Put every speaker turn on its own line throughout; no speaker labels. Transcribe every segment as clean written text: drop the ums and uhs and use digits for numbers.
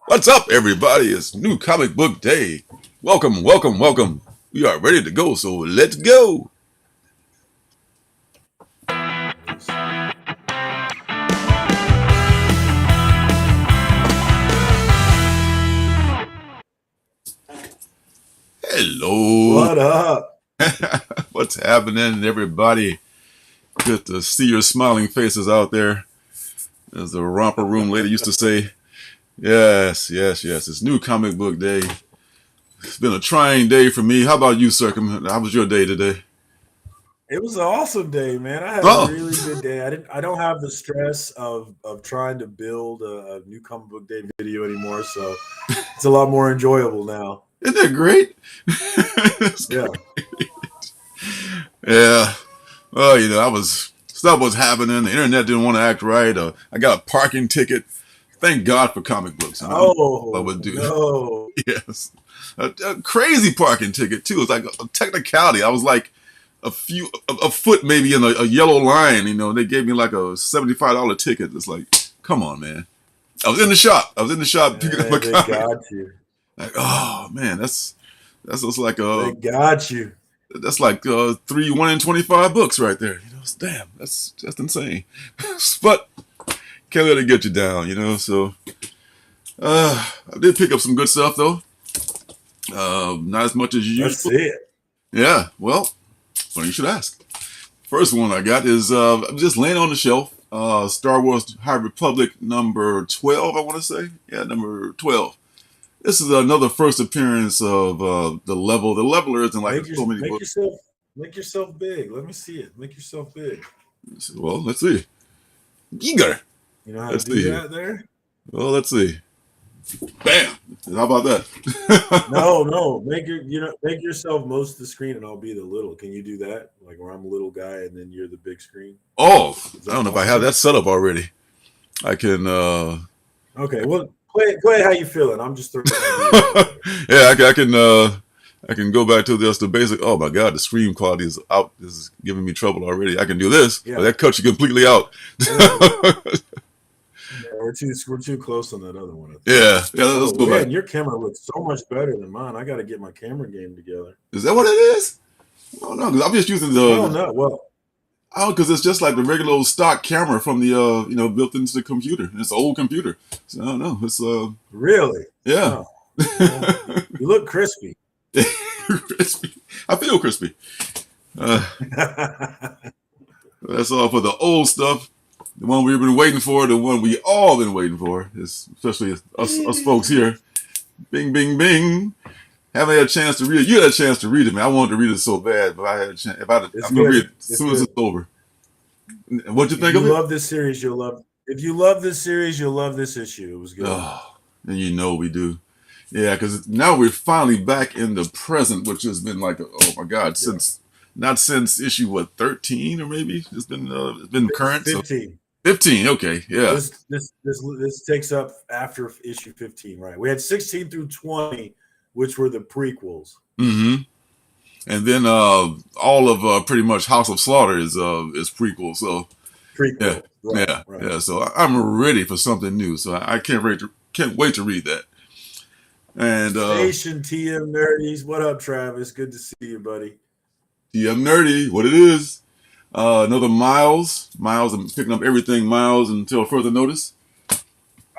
What's up, everybody? It's New Comic Book Day. Welcome, welcome, welcome. We are ready to go, so let's go. Hello.
What up?
What's happening, everybody? Good to see your smiling faces out there. As the romper room lady used to say. Yes, yes, yes. It's New Comic Book Day. It's been a trying day for me. How about you, Surcam? How was your day today?
It was an awesome day, man. I had a
Oh,
really good day. I don't have the stress of trying to build a new comic book day video anymore, so it's a lot more enjoyable now.
isn't that great? That's
Yeah.
great. Yeah. Well, stuff was happening. The internet didn't want to act right. I got a parking ticket. Thank God for comic books. I don't know what I
Oh
would do.
no.
Yes. A crazy parking ticket, too. It's like a technicality. I was like a foot maybe in a yellow line. They gave me like a $75 ticket. It's like, come on, man. I was in the shop. Picking up my
Man, they
comic.
got you.
Like, oh, man, that's just like
They got you.
that's like three 1 in 25 books right there. Damn, that's insane. But can't let it get you down, So I did pick up some good stuff though. Not as much as
That's
usual.
it.
Yeah, well, funny you should ask. First one I got is I'm just laying on the shelf. Star Wars High Republic number 12, I want to say. Yeah, number 12. This is another first appearance of the level. The leveler isn't like
Make your,
so many
make
books.
yourself make yourself big. Let me see it. Make yourself big.
Well, let's see. Eager.
You know how to
Let's
do
see here.
that there?
Well, let's see. Bam. How about that?
No. Make yourself most of the screen, and I'll be the little. Can you do that? Like where I'm a little guy, and then you're the big screen.
Oh,
Is
I
that
don't know if I have
possible?
that set up already. I can.
Okay. Well, play it how you feeling. I'm just throwing ideas out there.
Yeah, I can. I can go back to just the basic. Oh my God, the screen quality is out. This is giving me trouble already. I can do this, but
Yeah.
that cuts you completely out.
Yeah, we're too close on that other one. I think.
Yeah, yeah. Let's
Oh
go back.
man, your camera looks so much better than mine. I got to get my camera game together.
Is that what it is? I don't know because I'm just using
I don't know. Well,
oh, because it's just like the regular old stock camera from the built into the computer. It's an old computer. So I don't know. It's
really?
yeah.
Oh, well, you look crispy.
Crispy. I feel crispy. Uh, that's all for the old stuff. The one we've been waiting for, the one we all been waiting for, especially us folks here. Bing, bing, bing. Haven't had a chance to read it. You had a chance to read it, man. I wanted to read it so bad, but I had a chance.
It's
I'm gonna read
good.
it as
It's
soon as
good.
it's over. What'd you
If
think
you
of it?
love this series, you'll love. If you love this series, you'll love this issue. It was good.
Oh, and we do. Yeah, because now we're finally back in the present, which has been like, oh my God,
Yeah.
since not since issue what 13 or maybe it's been current. So
15.
15, okay, yeah.
This takes up after issue 15, right? We had 16 through 20, which were the prequels.
Mm-hmm. And then all of pretty much House of Slaughter is prequel. So yeah,
Prequel, right,
yeah,
right.
yeah. So I'm ready for something new. So I can't wait to read that. And
Station TM Nerdies. What up, Travis? Good to see you, buddy.
TM Nerdy, what it is. Another Miles. Miles, I'm picking up everything Miles until further notice.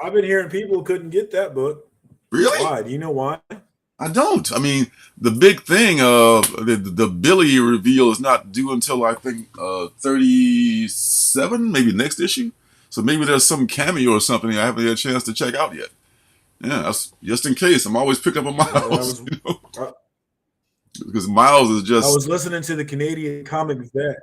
I've been hearing people couldn't get that book.
Really?
Why? Do you know why?
I don't. I mean, the big thing, the Billy reveal is not due until I think 37, maybe next issue. So maybe there's some cameo or something I haven't had a chance to check out yet. Yeah, that's just in case. I'm always picking up a
Yeah, that
Miles,
was. I,
because Miles is
I
just
was listening to the Canadian Comic Vet,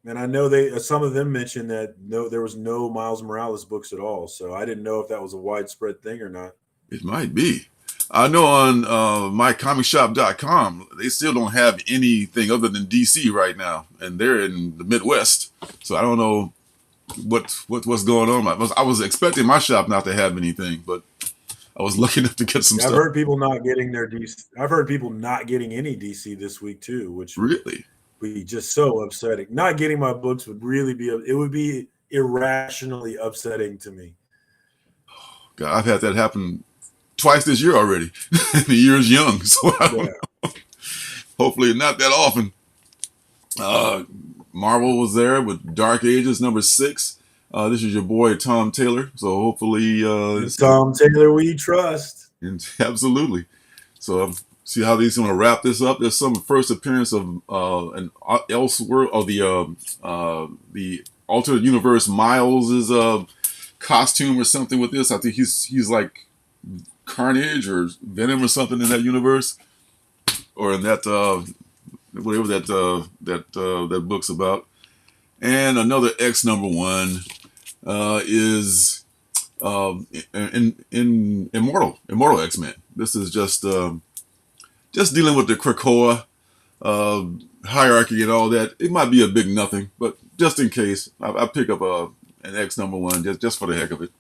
and I know they some of them mentioned that there was no Miles Morales books at all. So I didn't know if that was a widespread thing or not.
it might be. I know on mycomicshop.com they still don't have anything other than DC right now, and they're in the Midwest. So I don't know what's going on. I was expecting my shop not to have anything, but I was lucky enough to get some
Yeah, I've
stuff.
heard people not getting their DC. I've heard people not getting any DC this week too, which would
Really?
be just so upsetting. Not getting my books would really be. It would be irrationally upsetting to me.
God, I've had that happen twice this year already. The year's young, so hopefully not that often. Marvel was there with Dark Ages #6. This is your boy Tom Taylor, so hopefully
Tom Taylor we trust.
Absolutely. So see how these going to wrap this up. There's some first appearance of an Elseworld of the alternate universe Miles's costume or something with this. I think he's like Carnage or Venom or something in that universe, or in that whatever that book's about. And another X #1 is in Immortal X-Men. This is just dealing with the Krakoa hierarchy and all that. It might be a big nothing, but just in case, I pick up an X #1 just for the heck of it.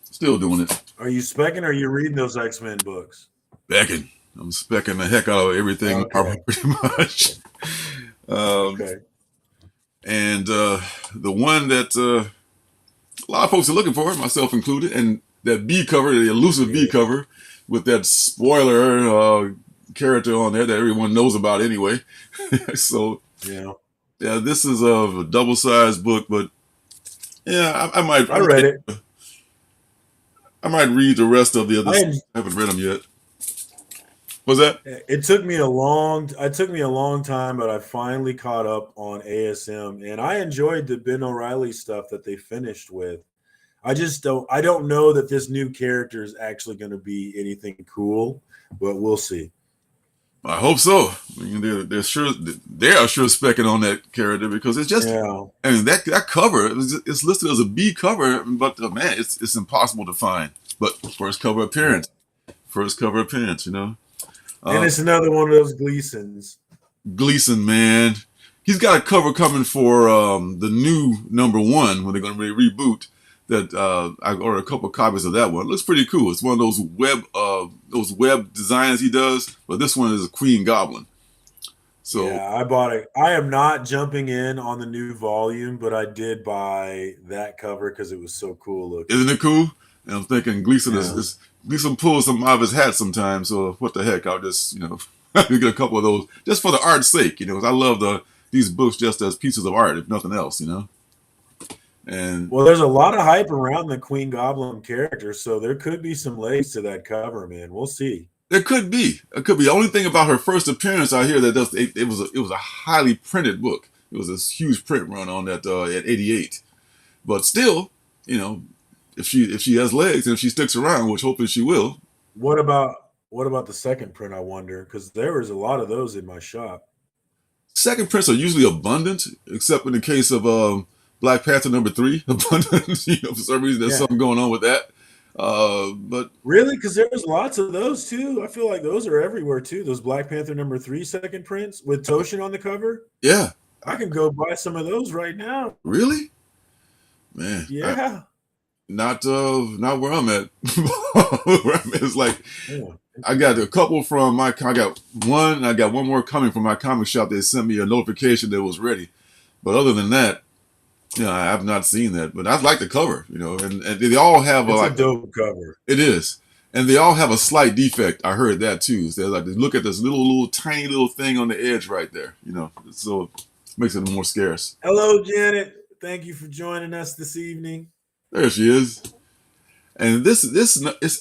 Still doing it.
Are you specking or are you reading those X-Men books?
Specking. I'm specking the heck out of everything,
okay.
pretty much.
Okay.
And the one that a lot of folks are looking for, myself included, and that B cover, the elusive B cover, with that spoiler character on there that everyone knows about anyway. So yeah, this is a double-sized book, but yeah, I might.
I read it.
I might read the rest of the others. I haven't read them yet. What's that?
It took me a long time, but I finally caught up on ASM, and I enjoyed the Ben O'Reilly stuff that they finished with. I don't know that this new character is actually going to be anything cool, but we'll see.
I hope so. I mean, they are sure specking on that character because it's just. I mean, that cover it's listed as a B cover, but man, it's impossible to find. But first cover appearance, you know.
And it's another one of those Gleasons.
Gleason, man, he's got a cover coming for the new #1 when they're going to reboot. That I ordered a couple of copies of that one. It looks pretty cool. It's one of those web designs he does, but this one is a Queen Goblin. So
yeah, I bought it. I am not jumping in on the new volume, but I did buy that cover because it was so cool looking.
Isn't it cool? And I'm thinking Gleason Gleason pulls some out of his hat sometimes. So what the heck? I'll just get a couple of those just for the art's sake. Because I love these books just as pieces of art, if nothing else. And
well, there's a lot of hype around the Queen Goblin character, so there could be some legs to that cover, man. We'll see.
It could be. The only thing about her first appearance I hear that it was a highly printed book. It was this huge print run on that at 88. But still, if she has legs and if she sticks around, which hopefully she will.
What about the second print? I wonder, because there was a lot of those in my shop.
Second prints are usually abundant, except in the case of Black Panther #3, abundant. For some reason there's something going on with that. But
really, because there's lots of those too. I feel like those are everywhere too. Those Black Panther #3 second prints with Toshin on the cover.
Yeah,
I can go buy some of those right now.
Really, man?
Yeah.
Not where I'm at. It's like I got a couple from I got one more coming from my comic shop. They sent me a notification that it was ready, but other than that, I have not seen that. But I like the cover, and they all have
a dope cover.
It is, and they all have a slight defect. I heard that too. So they're like, look at this little tiny little thing on the edge right there. So it makes it more scarce.
Hello, Janet. Thank you for joining us this evening.
There she is. And this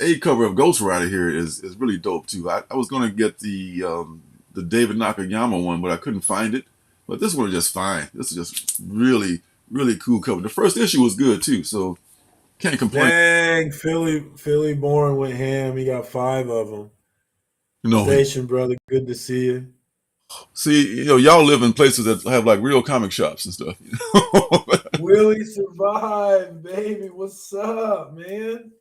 A cover of Ghost Rider here is really dope too. I was gonna get the David Nakayama one, but I couldn't find it. But this one is just fine. This is just really, really cool cover. The first issue was good too, so can't complain.
Dang, Philly Born went ham. He got 5 of them. Station brother, good to see you.
See, y'all live in places that have like real comic shops and stuff.
Willie survived, baby. What's up, man?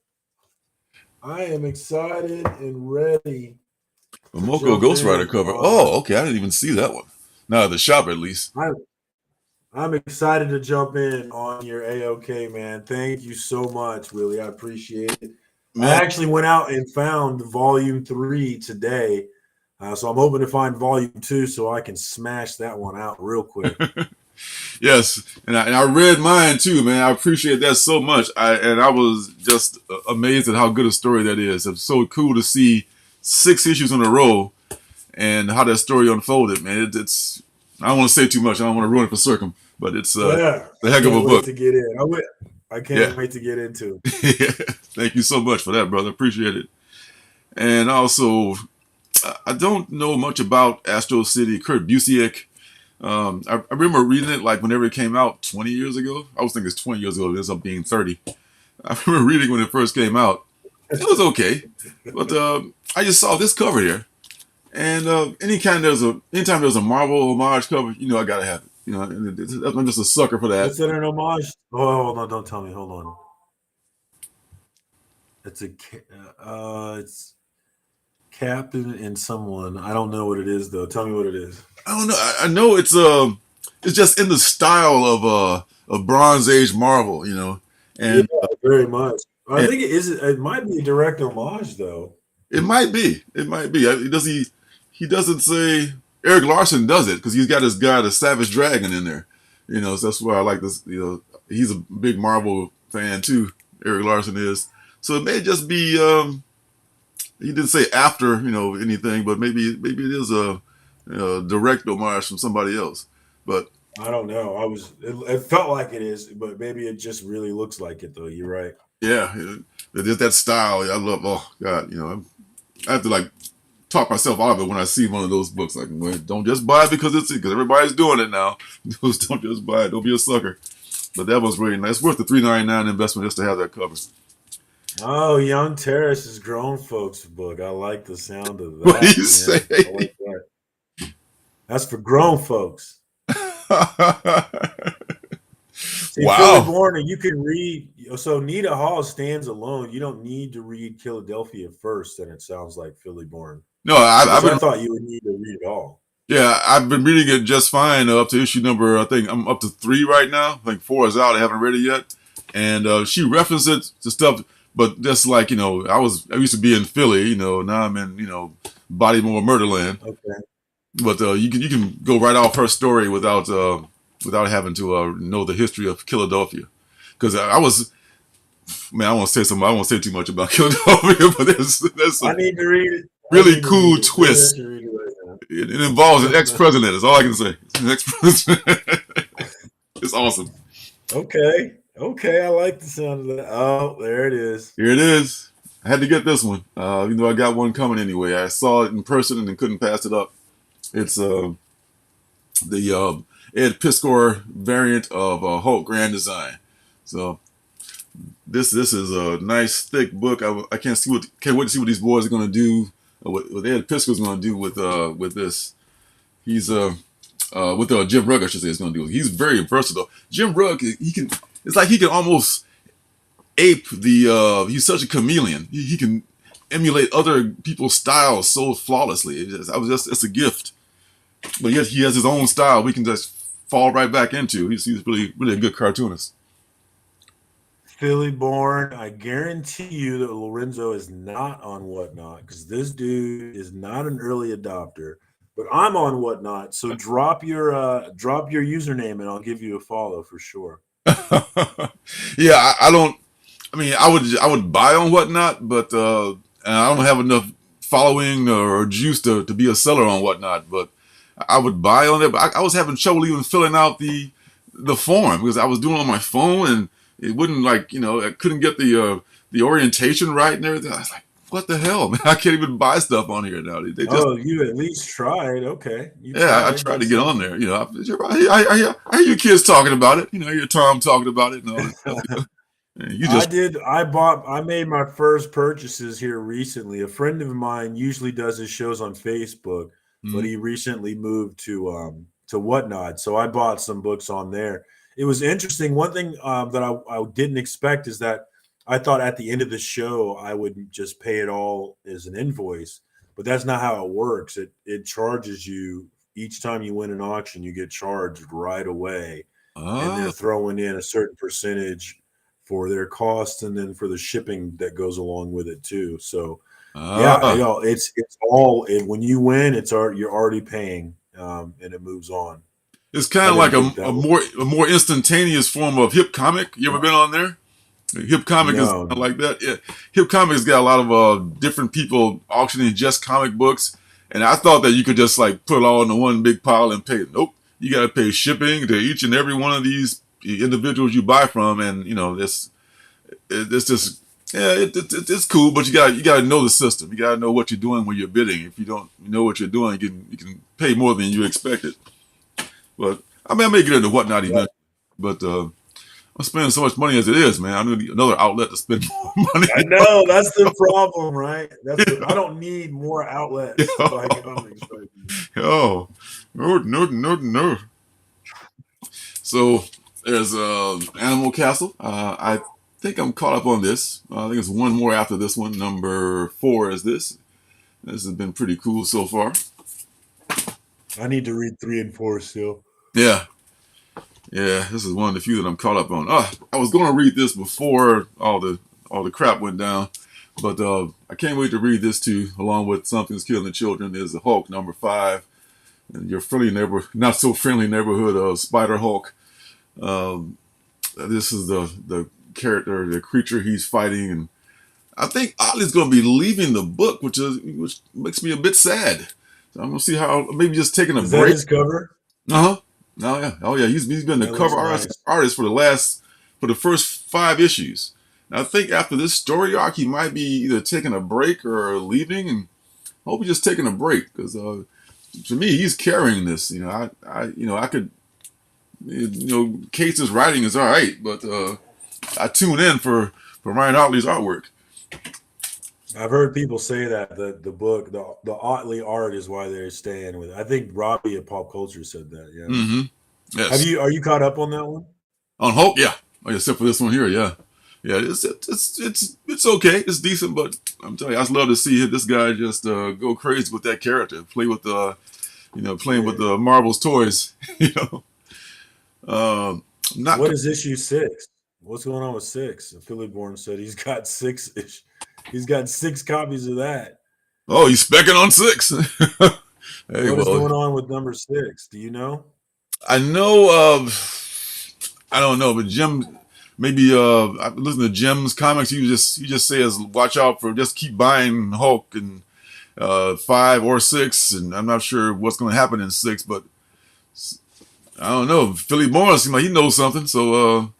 I am excited and ready.
A Moko Ghost Rider cover. Oh, okay. I didn't even see that one. Not at the shop, at least.
I'm excited to jump in on your AOK, man. Thank you so much, Willie. I appreciate it. Man. I actually went out and found Volume 3 today. So I'm hoping to find Volume 2 so I can smash that one out real quick.
Yes, and I read mine too, man. I appreciate that so much. I was just amazed at how good a story that is. It's so cool to see 6 issues in a row and how that story unfolded, man. It's I don't want to say too much. I don't want to ruin it for Circum, but it's
Yeah,
a
I
heck of a
can't wait
book.
to get in. I
Yeah.
can't wait to get into it.
Thank you so much for that, brother. Appreciate it. And also, I don't know much about Astro City. Kurt Busiek. I remember reading it like whenever it came out 20 years ago. I was thinking it's 20 years ago. It ends up being 30. I remember reading when it first came out. It was okay, but I just saw this cover here, and anytime there's a Marvel homage cover, you know I gotta have it. You know, I'm just a sucker for that.
What's that an homage? Oh, hold on, don't tell me. Hold on. It's Captain and someone. I don't know what it is though. Tell me what it is.
I don't know. I know it's just in the style of Bronze Age Marvel, you know,
Yeah,
and,
very much. I
and
think it is. It might be a direct homage though.
it might be. It might be. Does he? He doesn't say. Eric Larson does it because he's got his guy, the Savage Dragon, in there. You know, so that's why I like this. You know, he's a big Marvel fan too. Eric Larson is. So it may just be. He didn't say after anything, but maybe it is a direct homage from somebody else. But
I don't know. It felt like it is, but maybe it just really looks like it though. You're right.
yeah, just that style. I love. Oh God, I have to like talk myself out of it when I see one of those books. Like, well, don't just buy it because everybody's doing it now. Don't just buy it. Don't be a sucker. But that was really nice. It's worth the $3.99 investment just to have that cover.
Oh, Young Terrace's grown folks book. I like the sound of that.
What do you say?
I like that. That's for grown folks. See,
Wow.
Philly Born, and you can read. So Nita Hall stands alone. You don't need to read Philadelphia first, and it sounds like Philly Born.
No, I
thought you would need to read it all.
Yeah, I've been reading it just fine up to issue number. I think I'm up to 3 right now. I think 4 is out. I haven't read it yet. And she referenced it to stuff, but just like I used to be in Philly. Now I'm in Bodymore, Murderland.
Okay.
But you can go right off her story without having to know the history of Philadelphia, because I was. Man, I won't say something. I won't say too much about Philadelphia, but there's some
I need to read it.
really cool twist. It involves an ex-president. That's all I can say. An ex-president. It's awesome.
Okay, I like the sound of that. Oh, there it is.
Here it is. I had to get this one, even though I got one coming anyway. I saw it in person and couldn't pass it up. It's the Ed Piskor variant of Hulk Grand Design. So this is a nice thick book. I can't wait to see what these boys are going to do. What Ed Piskor's going to do with this. He's with Jim Rugg, I should say, is going to do. He's very versatile. Jim Rugg, it's like he can almost ape he's such a chameleon. He can emulate other people's styles so flawlessly. It's a gift. But yet he has his own style we can just fall right back into. He's really, really a good cartoonist.
Philly Born. I guarantee you that Lorenzo is not on Whatnot, because this dude is not an early adopter. But I'm on Whatnot, so drop your username and I'll give you a follow for sure.
Yeah, I don't. I mean, I would buy on Whatnot, but I don't have enough following or juice to be a seller on Whatnot. But I would buy on it. But I was having trouble even filling out the form because I was doing it on my phone and it wouldn't I couldn't get the orientation right and everything. I was like, what the hell, man? I can't even buy stuff on here now. They just,
you at least tried. Okay.
I tried to get on there. I hear you kids talking about it. I hear Tom talking about it and all that stuff.
I made my first purchases here recently. A friend of mine usually does his shows on Facebook, but he recently moved to Whatnot. So I bought some books on there. It was interesting. One thing that I didn't expect is that I thought at the end of the show I would just pay it all as an invoice, but that's not how it works. It charges you each time you win an auction. You get charged right away, and they're throwing in a certain percentage for their cost and then for the shipping that goes along with it too. So it's all when you win, you're already paying, and it moves on.
It's kind
I
of like
didn't think that was
a more instantaneous form of hip comic. You ever been on there? Hip comic is kind of
no.
like that. Yeah. Hip comics got a lot of different people auctioning just comic books, and I thought that you could just like put it all into one big pile and pay. Nope, you got to pay shipping to each and every one of these individuals you buy from, and you know it's just yeah, it's cool, but you got to know the system. You got to know what you're doing when you're bidding. If you don't know what you're doing, you can pay more than you expected. But I mean, I may get into whatnot
Right.
eventually, but. I'm spending so much money as it is, man. I need another outlet to spend more money.
I know that's the problem, right? I don't need more outlets to buy comics right now.
Oh, no. So there's Animal Castle. I think I'm caught up on this. I think it's one more after this one. Number 4 is this. This has been pretty cool so far.
I need to read 3 and 4 still.
Yeah. Yeah, this is one of the few that I'm caught up on. I was going to read this before all the crap went down, but I can't wait to read this too, along with Something's Killing the Children. There's the Hulk number 5, and your not so friendly neighborhood of Spider Hulk. This is the character, the creature he's fighting, and I think Otley's going to be leaving the book, which makes me a bit sad. So I'm going to see how maybe just taking a
Is
break.
that his cover?
Uh-huh. Oh yeah. He's been the cover artist for the first 5 issues. And I think after this story arc, he might be either taking a break or leaving. And I hope he's just taking a break because to me, he's carrying this. You know, I could, Case's writing is all right, but I tune in for Ryan Otley's artwork.
I've heard people say that the book, the Otley art is why they're staying with it. I think Robbie at Pop Culture said that. Yeah.
Mm-hmm. Yes.
Are you caught up on that one?
On Hulk, yeah. Oh, except for this one here, yeah. Yeah, it's okay. It's decent, but I'm telling you, I just love to see this guy just go crazy with that character, play with playing with the Marvel's toys.
What is issue 6? What's going on with 6? Philly Born said he's got 6 ish. He's got 6 copies of that.
Oh, he's specking on 6. Hey,
what is going on with number 6? Do you know?
I know. I don't know, but Jim, maybe I listen to Jim's comics. He just says, watch out for, just keep buying Hulk and 5 or 6, and I'm not sure what's going to happen in 6, but I don't know. Philly Born seems like he knows something, so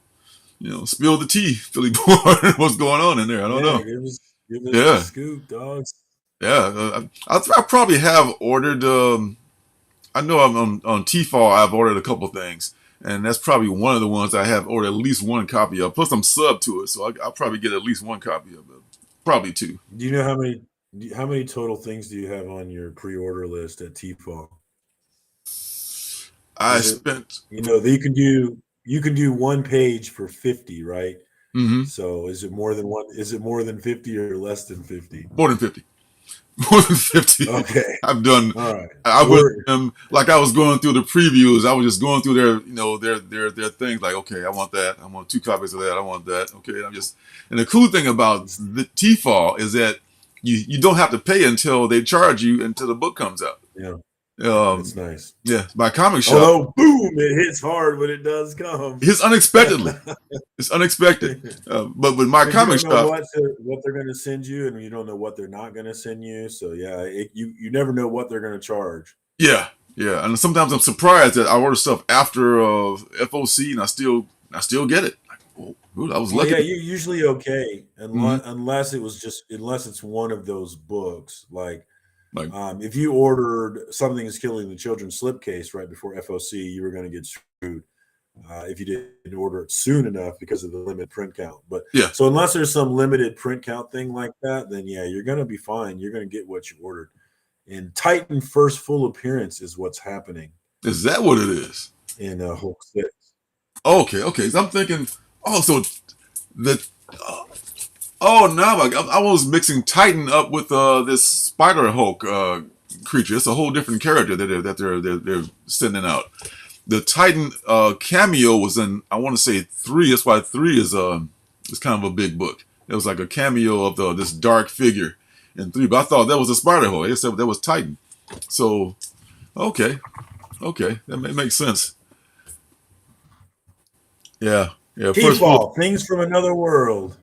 spill the tea, Philly Born. What's going on in there? I don't know.
Give us the scoop, dogs.
Yeah, I probably have ordered. I know I'm on T-Fall. I've ordered a couple things, and that's probably one of the ones I have ordered at least one copy of. Plus, I'm sub to it, so I'll probably get at least one copy of it. Probably 2.
Do you know how many total things do you have on your pre-order list at T-Fall? You can do one page for 50, right?
Mm-hmm.
So is it more than one? Is it more than 50 or less than 50?
More than 50. More than 50.
Okay.
I've done.
All right.
I was like I was going through the previews. I was just going through their things. Like, okay, I want that. I want 2 copies of that. I want that. Okay, and the cool thing about the T-Fall is that you don't have to pay until they charge you until the book comes out.
Yeah. That's nice.
Yeah, my comic shop.
Although, boom, it hits hard when it does come.
It's unexpectedly. It's unexpected. But with my comic shop,
what they're going to send you, and you don't know what they're not going to send you. So yeah, you never know what they're going to charge.
Yeah, and sometimes I'm surprised that I order stuff after FOC, and I still get it. Like, oh, I was lucky.
Yeah, you're usually okay, unless it's one of those books like. If you ordered Something's Killing the Children slipcase right before FOC, you were going to get screwed if you didn't order it soon enough because of the limited print count. But
yeah,
so unless there's some limited print count thing like that, then yeah, you're going to be fine. You're going to get what you ordered. And Titan first full appearance is what's happening.
Is that what it is?
In Hulk 6.
Okay. So I'm thinking, so the. Oh no! I was mixing Titan up with this Spider Hulk creature. It's a whole different character that they're sending out. The Titan cameo was in, I want to say 3. That's why 3 is kind of a big book. It was like a cameo of this dark figure in 3. But I thought that was a Spider Hulk. They said that was Titan. So okay, that makes sense. Yeah. Yeah. First of all,
Peatball, things from another world.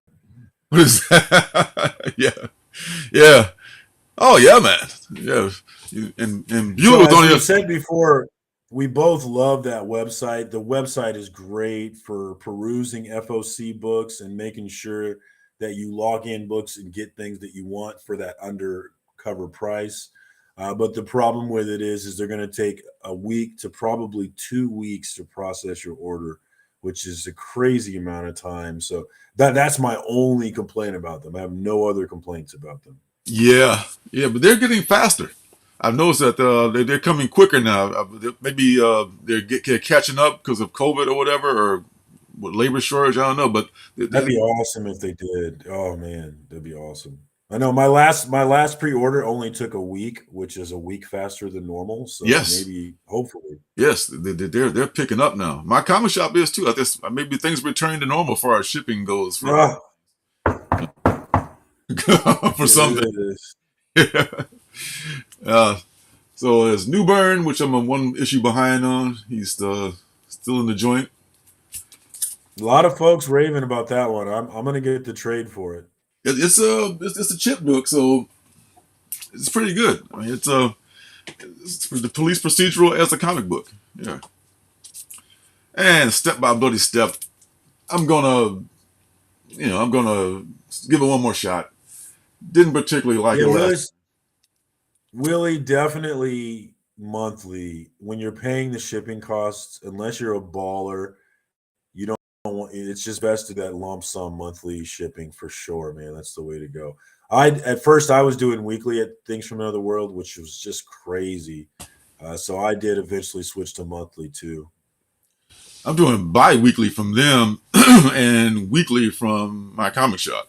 what is that? Yeah. Yeah. Oh yeah, man. Yeah. And Bueller
So
was
as
on here.
we've said before, we both love that website. The website is great for perusing FOC books and making sure that you log in books and get things that you want for that undercover price. But the problem with it is they're going to take a week to probably 2 weeks to process your order, which is a crazy amount of time. So that's my only complaint about them. I have no other complaints about them.
Yeah. Yeah, but they're getting faster. I've noticed that they're coming quicker now. Maybe they're catching up because of COVID or whatever, or with labor shortage. I don't know, but
That'd be awesome if they did. Oh man, that'd be awesome. I know my last pre-order only took a week, which is a week faster than normal. So
yes,
maybe, hopefully.
yes, they're picking up now. My comic shop is too. I guess maybe things returning to normal as far as shipping goes for
Ah,
for something.
it is.
uh, so there's Newburn, which I'm on one issue behind on. He's still in the joint.
A lot of folks raving about that one. I'm gonna get the trade for it.
It's a chip book, so it's pretty good. I mean, it's for the police procedural as a comic book. Yeah. And Step by Bloody Step, I'm gonna give it one more shot. Didn't particularly like
Yeah,
it last.
Willie, definitely monthly. When you're paying the shipping costs, unless you're a baller, you don't want. It's just best to that lump sum monthly shipping for sure, man. That's the way to go. At first I was doing weekly at Things from Another World, which was just crazy. So I did eventually switch to monthly too.
I'm doing bi-weekly from them and weekly from my comic shop.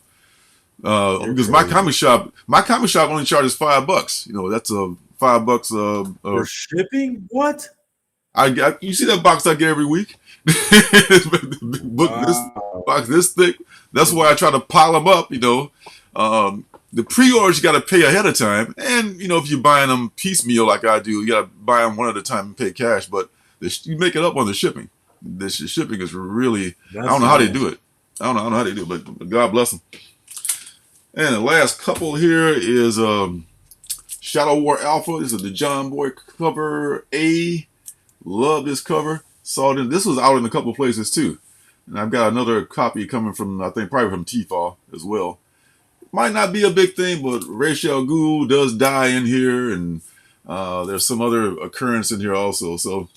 You're
Because
crazy.
my comic shop only charges $5. You know, that's $5.
For shipping? What?
You see that box I get every week? Book this
Wow.
box this thick. That's why I try to pile them up. You know, the pre-orders you got to pay ahead of time, and you know if you're buying them piecemeal like I do, you got to buy them one at a time and pay cash. But you make it up on the shipping. The shipping is really I don't
That's
know how they
nice.
do it. I don't know how they do it, but God bless them. And the last couple here is Shadow War Alpha. This is the John Boy cover A. Love this cover. Saw it. This was out in a couple places too, and I've got another copy coming from I think probably from Tfal as well. Might not be a big thing, but Rachel Gould does die in here, and there's some other occurrence in here also. So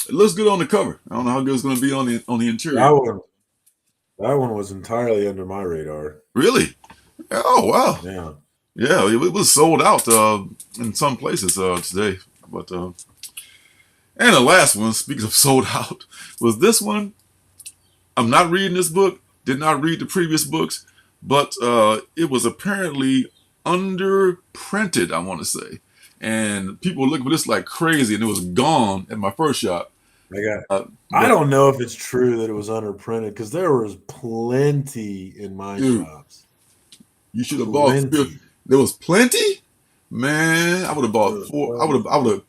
it looks good on the cover. I don't know how good it's going to be on the interior.
That one, that one was entirely under my radar.
Really? Oh wow.
Yeah.
Yeah, it was sold out in some places today, but and the last one, speaking of sold out, was this one. I'm not reading this book. Did not read the previous books, but it was apparently underprinted. I want to say, and people were looking for this like crazy, and it was gone at my first shop.
I got I
But
don't know if it's true that it was underprinted because there was plenty in my
dude,
shops.
you should have bought.
Plenty.
There was plenty. Man, I would have bought four. I would have. I would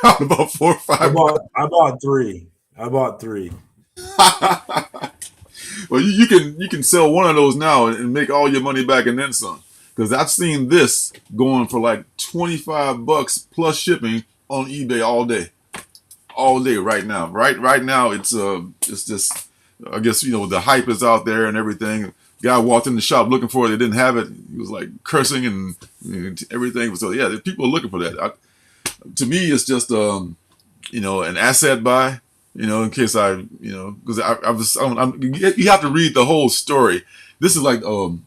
have bought 4 or 5.
I bought three. I bought three.
Well, you can sell one of those now and make all your money back and then some. Because I've seen this going for like $25 plus shipping on eBay all day right now. Right now it's just I guess you know the hype is out there and everything. Guy walked in the shop looking for it. They didn't have it. He was like cursing and everything. So yeah, people are looking for that. To me, it's just you know an asset buy. You know, in case because you have to read the whole story. This is like the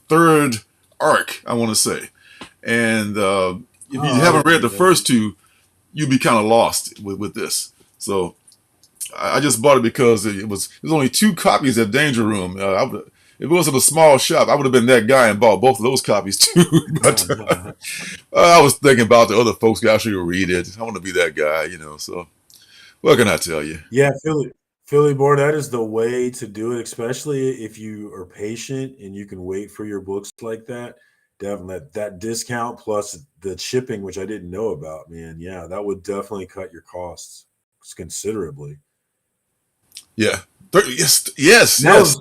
third arc, I want to say, and if you haven't read the first two, you'd be kind of lost with this. So I just bought it because there's only 2 copies at Danger Room. If it wasn't a small shop, I would have been that guy and bought both of those copies too. But I was thinking about the other folks who actually read it. I want to be that guy, you know. So what can I tell you?
Yeah, Philly board, that is the way to do it, especially if you are patient and you can wait for your books like that. Definitely that discount plus the shipping, which I didn't know about, man. Yeah, that would definitely cut your costs considerably.
Yeah. Yes.
That was,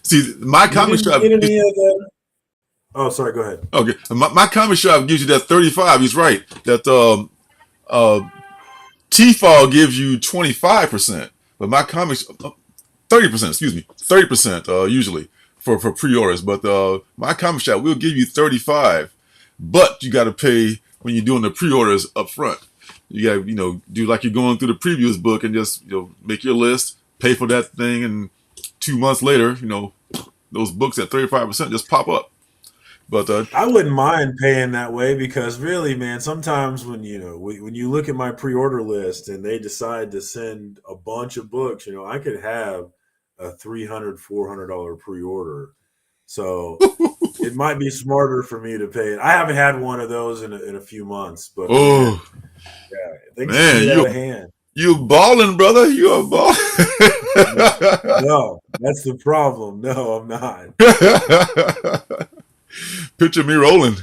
See, my
you
comic
didn't
shop.
get any of that. Oh, sorry. Go ahead.
Okay, my comic shop gives you that 35. He's right. That T-Fall gives you 25%, but my comics 30%. Excuse me, 30% usually for pre-orders. But my comic shop will give you 35, but you got to pay when you're doing the pre-orders up front. You got to do like you're going through the previous book and just make your list, pay for that thing, and 2 months later, those books at 35% just pop up. But
I wouldn't mind paying that way because really, man, sometimes when when you look at my pre-order list and they decide to send a bunch of books, I could have a $300-$400 pre-order. So it might be smarter for me to pay it. I haven't had one of those in a few months, but man,
oh
yeah, things
man,
get out of hand.
you balling, brother. You are balling.
No, that's the problem. No, I'm not.
Picture me rolling.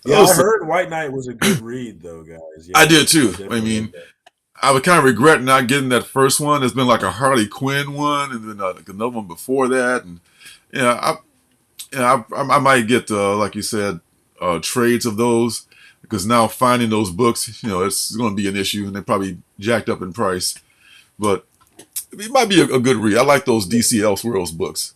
Yeah, I heard White Knight was a good read, though, guys. Yeah,
I did too. I
definitely
mean,
read that.
I would kind of regret not getting that first one. There's been like a Harley Quinn one, and then like another one before that, and I might get like you said, trades of those because now finding those books, it's going to be an issue, and they're probably jacked up in price. But it might be a good read. I like those DC Elseworlds books.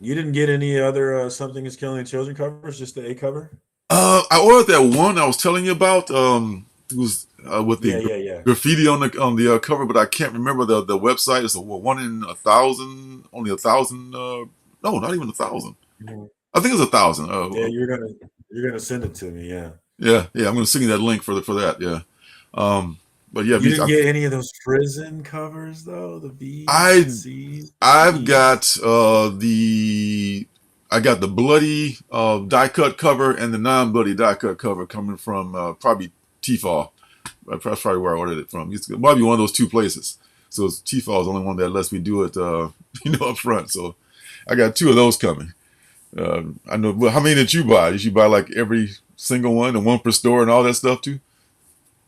You didn't get any other Something is Killing the Children covers, just the A cover?
I ordered that one I was telling you about. It was with the
Yeah.
graffiti on the cover, but I can't remember the website. It's a 1 in 1,000, only 1,000. No, not even 1,000.
Mhm.
I think it's 1,000.
Yeah, you're gonna send it to me. Yeah.
Yeah. I'm going to send you that link for that. Yeah. But yeah,
You didn't get any of those prison covers though, the B's and C's.
I've got I got the bloody die cut cover and the non-bloody die cut cover coming from probably T-Fall. That's probably where I ordered it from. It might be one of those two places. So T-Fall is the only one that lets me do it, up front. So I got 2 of those coming. I know. Well, how many did you buy? Did you buy like every single one and one per store and all that stuff too?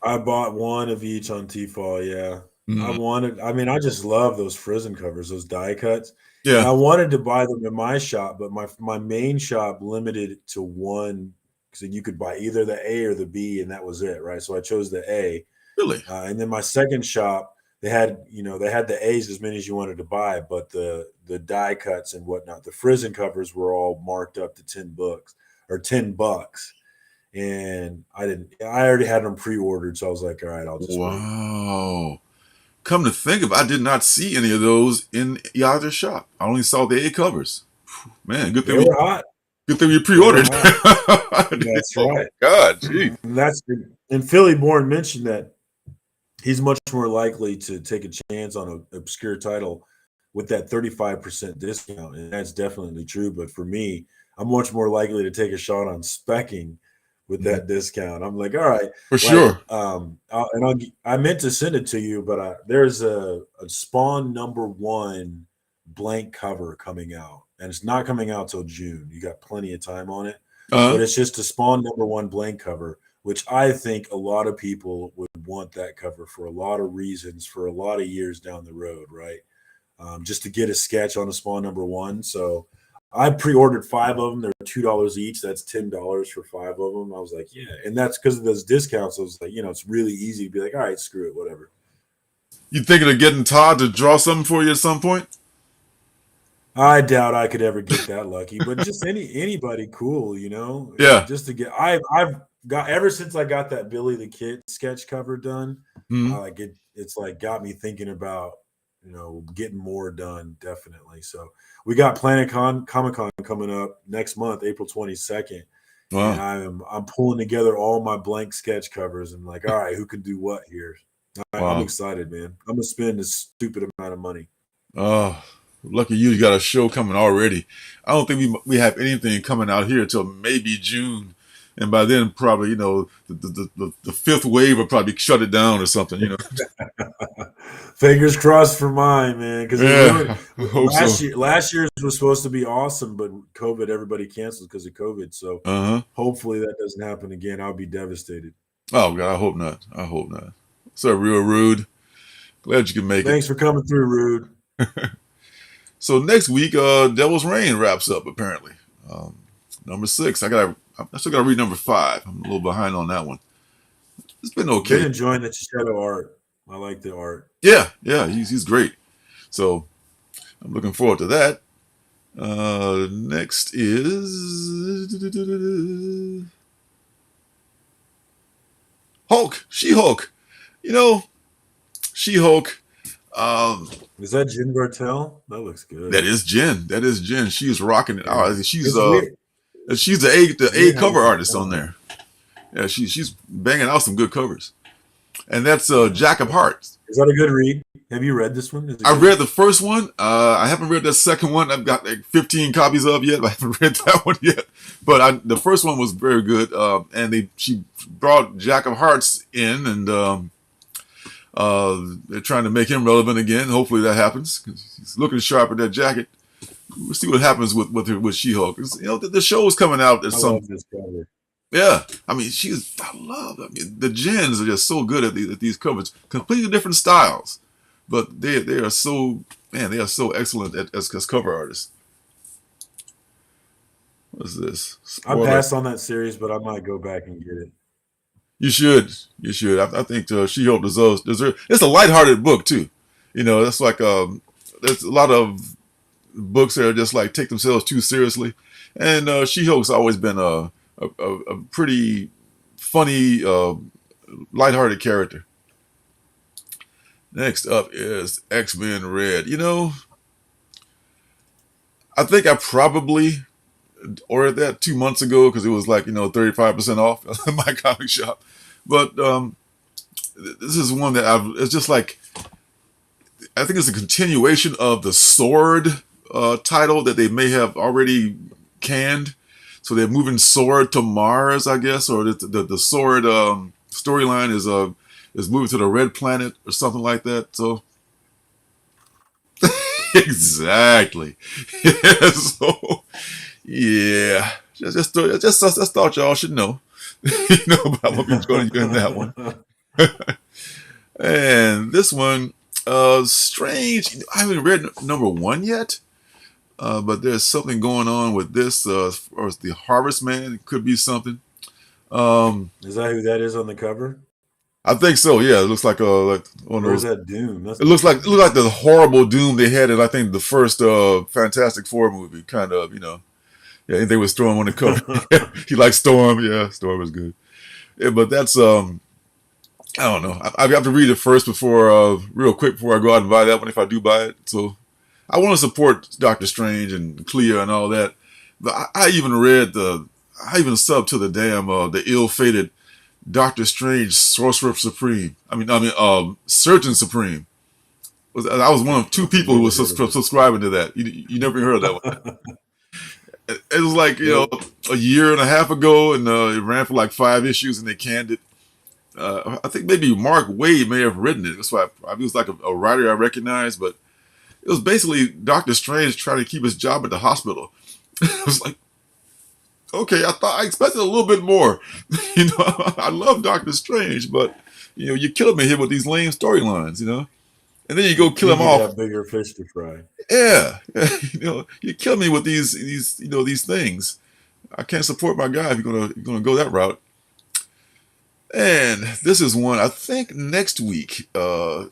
I bought one of each on T-Fall. Yeah.
Mm.
I just love those Frizzen covers, those die cuts. And
Yeah.
I wanted to buy them in my shop, but my main shop limited it to one. So you could buy either the A or the B, and that was it, right? So I chose the A.
Really?
And then my second shop, they had the A's as many as you wanted to buy, but the die cuts and whatnot, the Frizzen covers were all marked up to $10. And I already had them pre-ordered, so I was like, all right, I'll just wait.
Wow. Come to think of it, I did not see any of those in either shop. I only saw the A covers. Man, good
They
thing
were hot.
good thing we
They were
pre-ordered.
hot. That's
Oh my
right.
God, gee.
And Philly Bourne mentioned that he's much more likely to take a chance on an obscure title with that 35% discount. And that's definitely true. But for me, I'm much more likely to take a shot on specking with that discount. I'm like, all right,
For
like,
sure.
I meant to send it to you, but there's a Spawn #1 blank cover coming out, and it's not coming out till June. You got plenty of time on it, but it's just a Spawn #1 blank cover, which I think a lot of people would want that cover for a lot of reasons for a lot of years down the road, right? Just to get a sketch on a Spawn #1. So I pre-ordered 5 of them. They're $2 each. That's $10 for 5 of them. I was like, yeah, and that's because of those discounts. I was like, it's really easy to be like, all right, screw it, whatever.
You thinking of getting Todd to draw something for you at some point?
I doubt I could ever get that lucky, but just anybody cool,
Yeah.
just to get. I've got ever since I got that Billy the Kid sketch cover done.
Mhm.
It's like got me thinking about getting more done, definitely. So we got Comic Con coming up next month, April 22nd,
Wow.
and I'm pulling together all my blank sketch covers and like, all right, who can do what here? I'm
Wow.
excited, man. I'm gonna spend a stupid amount of money.
Oh, lucky you got a show coming already. I don't think we have anything coming out here until maybe June. And by then, probably, the 5th wave will probably shut it down or something,
Fingers crossed for mine, man. Because
Yeah, I hope so.
last year's was supposed to be awesome, but COVID, everybody canceled because of COVID. So
Uh-huh.
hopefully that doesn't happen again. I'll be devastated.
Oh, God, I hope not. I hope not. So real rude. Glad you can make it.
Thanks for coming through, Rude.
So next week, Devil's Reign wraps up apparently. Number 6. I still gotta read number 5. I'm a little behind on that one. It's been okay.
Been enjoying the shadow art. I like the art.
Yeah, he's great. So I'm looking forward to that. Next is Hulk, She-Hulk. She-Hulk.
Is that Jen Bartel? That looks good.
That is Jen. She's rocking it out. She's
weird.
she's the A cover artist on there. Yeah, she's banging out some good covers. And that's Jack of Hearts.
Is that a good read? Have you read this one?
I read the first one. I haven't read the second one. I've got like 15 copies of yet. But I haven't read that one yet. But the first one was very good. And she brought Jack of Hearts in, and they're trying to make him relevant again. Hopefully that happens. He's looking sharp in that jacket. We'll see what happens with She-Hulk. The show is coming out.
I love this cover.
Yeah, I mean, the Gens are just so good at these covers. Completely different styles, but they are so excellent as cover artists. What's this?
I passed on that series, but I might go back and get it.
You should. I think She-Hulk deserves. It's a lighthearted book too. That's like there's a lot of books that are just like take themselves too seriously, and She-Hulk's always been a pretty funny, lighthearted character. Next up is X-Men Red. I think I probably ordered that 2 months ago because it was like 35% off in my comic shop. But this is one that it's just like, I think it's a continuation of the Sword title that they may have already canned. So they're moving Sword to Mars, I guess, or the Sword storyline is moving to the Red Planet or something like that. So exactly. So yeah, just thought y'all should know. About what we're going to do in that one. And this one, Strange. I haven't read number 1 yet. But there's something going on with this, as far as the Harvest Man. It could be something.
Is that who that is on the cover?
I think so. Yeah, it looks like one of
Where's
those.
that Doom?
It looks like the horrible Doom they had in, I think, the first Fantastic Four movie. Kind of, Yeah, they was Storm on the cover. He likes Storm. Yeah, Storm is good. Yeah, but that's I don't know. I have to read it first real quick before I go out and buy that one if I do buy it. So. I want to support Doctor Strange and Clea and all that, but I even subbed to the damn the ill-fated Doctor Strange Sorcerer Supreme. Surgeon Supreme. I was one of 2 people who was subscribing to that. You never heard of that one. It was like a year and a half ago, and it ran for like 5 issues, and they canned it. I think maybe Mark Waid may have written it. That's why he was like a writer I recognized, but. It was basically Doctor Strange trying to keep his job at the hospital. It was like, okay, I expected a little bit more. I love Doctor Strange, but you kill me here with these lame storylines, and then you go kill him off.
Have bigger fish to fry.
Yeah, you kill me with these things. I can't support my guy if you're gonna go that route. And this is one I think next week. This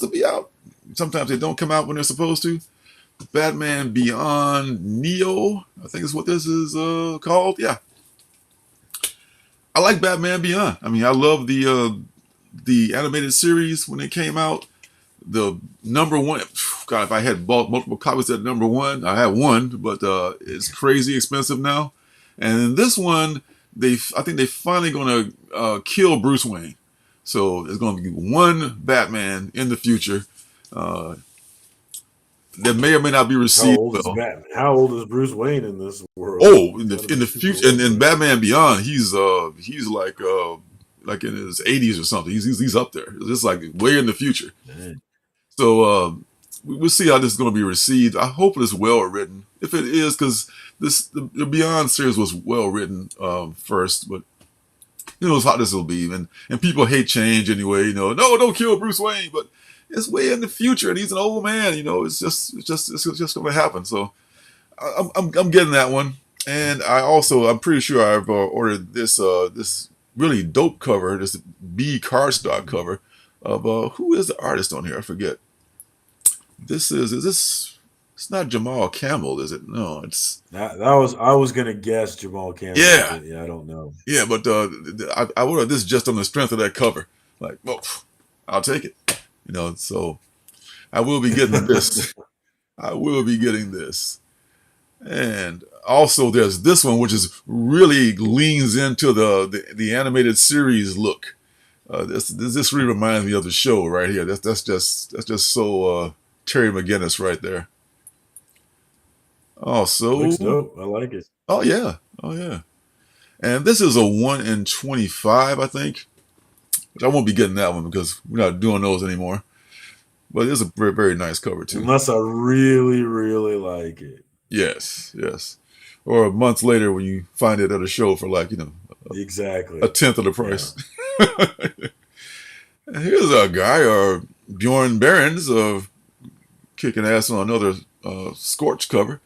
will be out. Sometimes they don't come out when they're supposed to. Batman Beyond Neo, I think is what this is called. Yeah, I like Batman Beyond. I love the animated series when it came out. The number 1. God, if I had bought multiple copies of number 1, I had one, but it's crazy expensive now. And this one, I think they finally going to kill Bruce Wayne. So there's going to be one Batman in the future. That may or may not be received.
How old is Bruce Wayne in this world?
Oh, in the future, and in Batman Beyond, he's like in his 80s or something. He's up there. It's just like way in the future. Man. So we'll see how this is going to be received. I hope it's well written. If it is, because the Beyond series was well written first, but who knows how this will be. And people hate change anyway. You know, no, don't kill Bruce Wayne, but it's way in the future, and he's an old man. You know, it's just going to happen. So I'm getting that one, and I'm pretty sure I've ordered this really dope cover, this B cardstock cover of who is the artist on here? I forget. It's not Jamal Campbell, is it? No, it's
I was gonna guess Jamal Campbell.
Yeah.
But yeah, I don't know.
Yeah, but I ordered this just on the strength of that cover. Like, well, I'll take it. You know, so I will be getting this. I will be getting this. And also there's this one, which is really leans into the animated series look. This really reminds me of the show right here. That's just so Terry McGinnis right there. Also,
Looks dope. I like it.
oh yeah, oh yeah. And this is a 1 in 25, I think. Which I won't be getting that one because we're not doing those anymore. But it's a very, very nice cover too.
Unless I really, really like it.
Yes, yes. Or a month later when you find it at a show for like,
Exactly.
a tenth of the price. Yeah. Here's a guy, Bjorn Barons of kicking ass on another Scorch cover.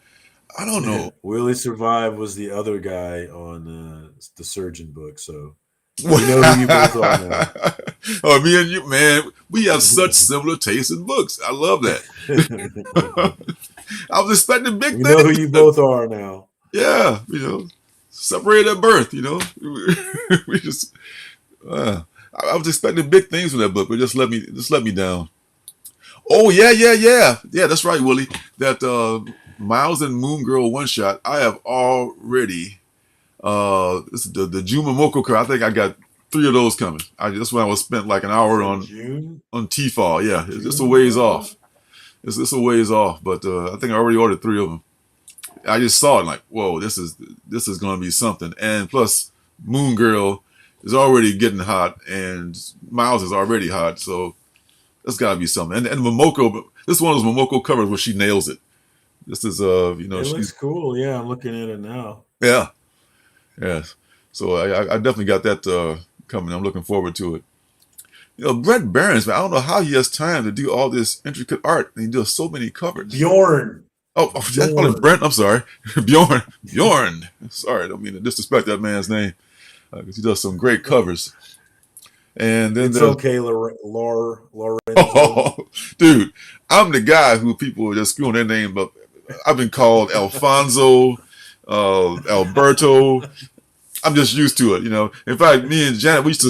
I don't know.
Will He Survive was the other guy on the Surgeon book, so we know who you both are now.
Oh, me and you, man, we have such similar tastes in books. I love that. I was expecting big things.
We know who you both are now.
Yeah, separated at birth. We just. I was expecting big things from that book, but just let me down. Oh yeah. That's right, Willie. That Miles and Moon Girl one shot. I have already. This is the June Momoko card. I think I got 3 of those coming. That's when I was spent like an hour on T-Fall. Yeah, it's just a ways off. It's a ways off, but I think I already ordered 3 of them. I just saw it like, whoa, this is going to be something. And plus, Moon Girl is already getting hot, and Miles is already hot, so that's got to be something. And Momoko, this is one of those Momoko covers where she nails it. This is
it looks cool. Yeah, I'm looking at it now.
Yeah, yes. So I definitely got that coming. I'm looking forward to it. Brett Barons, man, I don't know how he has time to do all this intricate art. And he does so many covers.
Bjorn.
Oh, that's probably Brent. I'm sorry. Bjorn. Sorry, I don't mean to disrespect that man's name. Because he does some great covers. And then
it's okay, Lorenzo.
Oh, dude, I'm the guy who people are just screwing their name up. I've been called Alfonso, Alberto. I'm just used to it, In fact, me and Janet, we used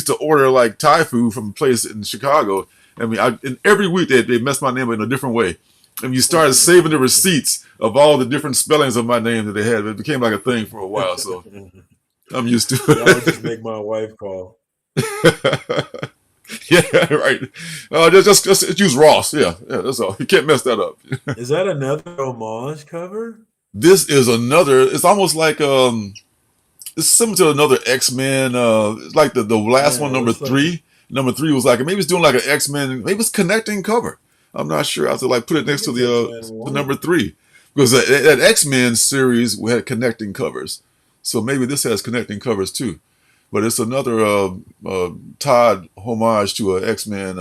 to order like Thai food from a place in Chicago. I mean, and every week they messed my name up in a different way. And you started saving the receipts of all the different spellings of my name that they had. It became like a thing for a while, so I'm used to it.
I would just make my wife call.
Yeah, right. Just use Ross. Yeah, that's all. You can't mess that up.
Is that another homage cover?
This is another. It's almost like it's similar to another X-Men. It's like the last one, number 3. Like, number 3 was like maybe it's doing like an X-Men. Maybe it's connecting cover. I'm not sure. I have to like put it next to the number 3 because that X-Men series we had connecting covers. So maybe this has connecting covers too. But it's another Todd homage to a X-Men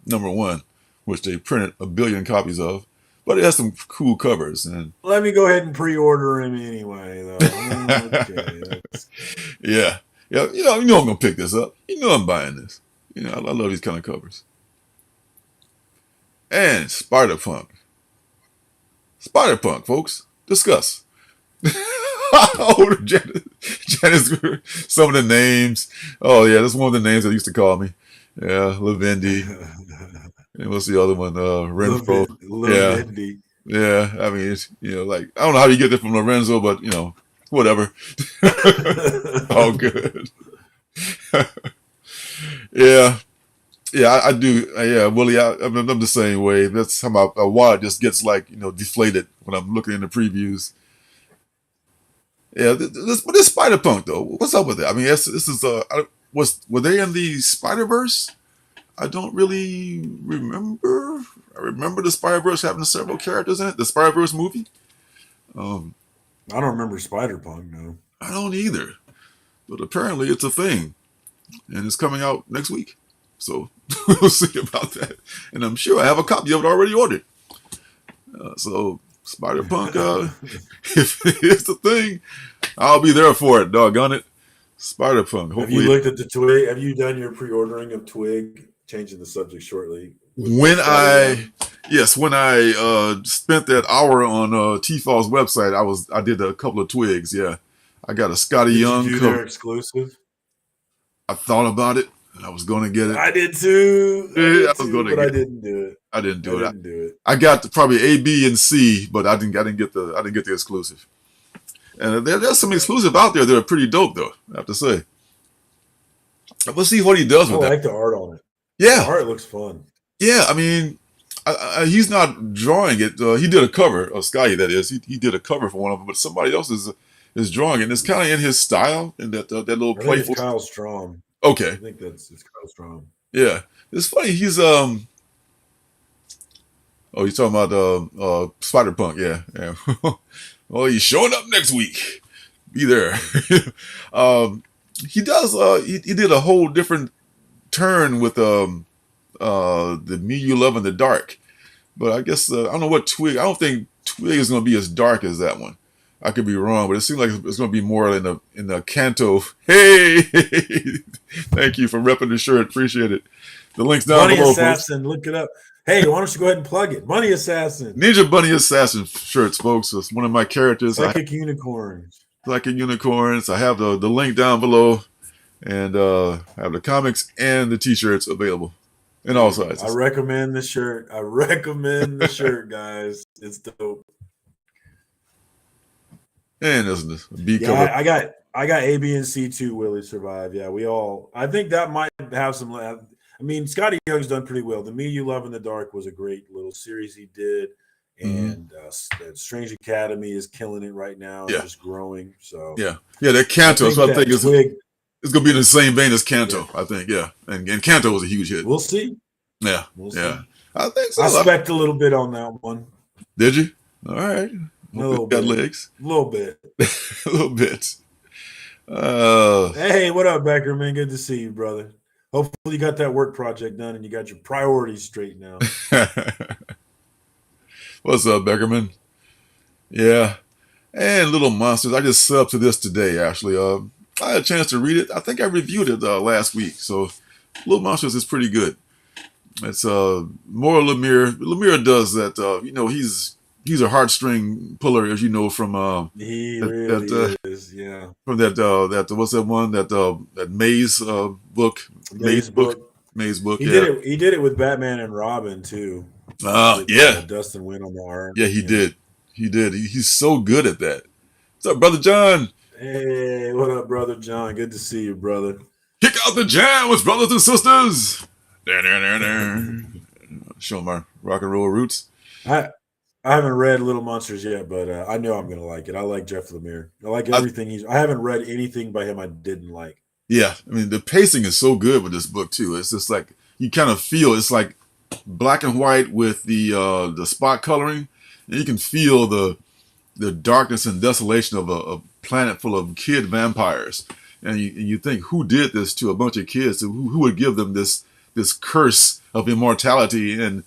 number 1, which they printed 1 billion copies of. But it has some cool covers. And
let me go ahead and pre-order him anyway, though. Okay.
Yeah. I'm gonna pick this up. I'm buying this. I love these kind of covers. And Spider-Punk, folks. Discuss. Oh, Janice, some of the names. Oh yeah, that's one of the names they used to call me. Yeah, Lavendi. And what's the other one? Renfro.
Lavendi.
Yeah. I mean, it's, like I don't know how you get that from Lorenzo, but whatever. All good. Yeah. Yeah, I do. Yeah, Willie, I'm the same way. That's how my wallet just gets like, deflated when I'm looking in the previews. Yeah, but this Spider-Punk though, what's up with it? I mean, this is were they in the Spider-Verse? I don't really remember. I remember the Spider-Verse having several characters in it. The Spider-Verse movie.
I don't remember Spider-Punk. No,
I don't either. but apparently it's a thing, and it's coming out next week. So we'll see about that. And I'm sure I have a copy of it already ordered. So Spider-Punk, if it's the thing, I'll be there for it. Doggone it, Spider-Punk.
Have you looked at the Twig? Have you done your pre-ordering of Twig? Changing the subject shortly.
When I spent that hour on T-Fall's website, I did a couple of Twigs. Yeah, I got a Scotty Young.
Did you do their exclusive?
I thought about it. I was going to get it.
I did too.
I was going to,
but I didn't do it.
I didn't do it. I got probably A, B, and C, but I didn't get the exclusive. And there's some exclusive out there that are pretty dope, though, I have to say. We'll see what he does with that.
I like the art on it.
Yeah.
The art looks fun.
Yeah, I mean, he's not drawing it. He did a cover of Scotty, that is. He did a cover for one of them, but somebody else is drawing it. And it's kind of in his style, in that little playful.
It's Kyle Strom.
Okay.
I think it's Kyle Strom.
Yeah. It's funny. He's he's talking about Spider-Punk, yeah. Well, he's showing up next week. Be there. He does he did a whole different turn with the Me You Love in the Dark. But I guess I don't know what Twig. I don't think Twig is going to be as dark as that one. I could be wrong, but it seems like it's going to be more in the Canto. Hey, thank you for repping the shirt. Appreciate it. The link's down
Money
below.
Assassin, look it up. Hey, why don't you go ahead and plug it? Money Assassin.
Ninja Bunny Assassin shirts, folks. It's one of my characters.
Psychic Unicorns.
Psychic Unicorns. I have the link down below, and I have the comics and the T-shirts available in all sizes.
I recommend the shirt. Guys. It's dope.
And isn't it? B
Yeah,
cover.
I got A, B, and C too. Willie survived. Yeah, we all. I think that might have some. I mean, Scotty Young's done pretty well. The Me You Love in the Dark was a great little series he did, and Strange Academy is killing it right now. Yeah, just growing. So
yeah, that Canto. So I think it's going to be in the same vein as Canto. Yeah. I think, yeah, and Canto was a huge hit.
We'll see.
Yeah,
we'll see.
I think so.
I spec'd a little bit on that one.
Did you? All right.
A little bit.
Legs.
A little bit.
A little bit.
Hey, what up, Becker, man? Good to see you, brother. Hopefully you got that work project done and you got your priorities straight now.
What's up, Beckerman? Yeah. And Little Monsters. I just subbed to this today, actually. I had a chance to read it. I think I reviewed it last week. So Little Monsters is pretty good. It's more Lemire. Lemire does that. He's a heartstring puller, as you know, from
he really is, yeah.
From that what's that one that Maze book? Maze book.
He did it with Batman and Robin too.
Yeah.
Dustin Wynn on the art.
Yeah, he did. He's so good at that. What's up, Brother John?
Hey, what up, Brother John? Good to see you, brother.
Kick out the jam with brothers and sisters. Show my rock and roll roots.
I haven't read Little Monsters yet, but I know I'm going to like it. I like Jeff Lemire. I like everything I haven't read anything by him I didn't like.
Yeah, I mean, the pacing is so good with this book, too. It's just like, you kind of feel, it's like black and white with the spot coloring. And you can feel the darkness and desolation of a planet full of kid vampires. And you think, who did this to a bunch of kids? Who would give them this curse of immortality? And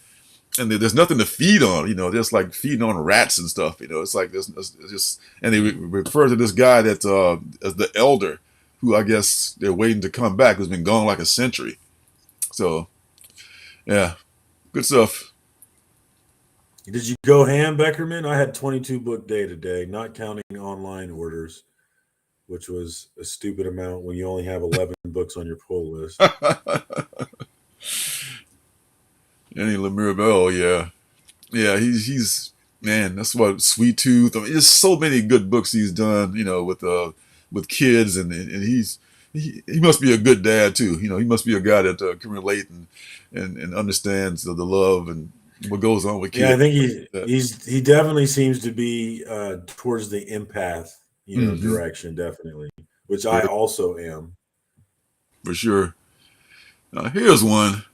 there's nothing to feed on, just like feeding on rats and stuff, it's like this, it's just, and they refer to this guy that as the elder, who I guess they're waiting to come back, who's been gone like a century. So, yeah, good stuff.
Did you go ham, Beckerman? I had 22 book day today, not counting online orders, which was a stupid amount when you only have 11 books on your pull list.
Any Lemire Bell, yeah, he's man. That's what Sweet Tooth. I mean, there's so many good books he's done, with kids, and he must be a good dad too. He must be a guy that can relate and understands the love and what goes on with kids.
Yeah, I think he definitely seems to be towards the empath, direction, definitely, which I also am. For
sure. Now here's one.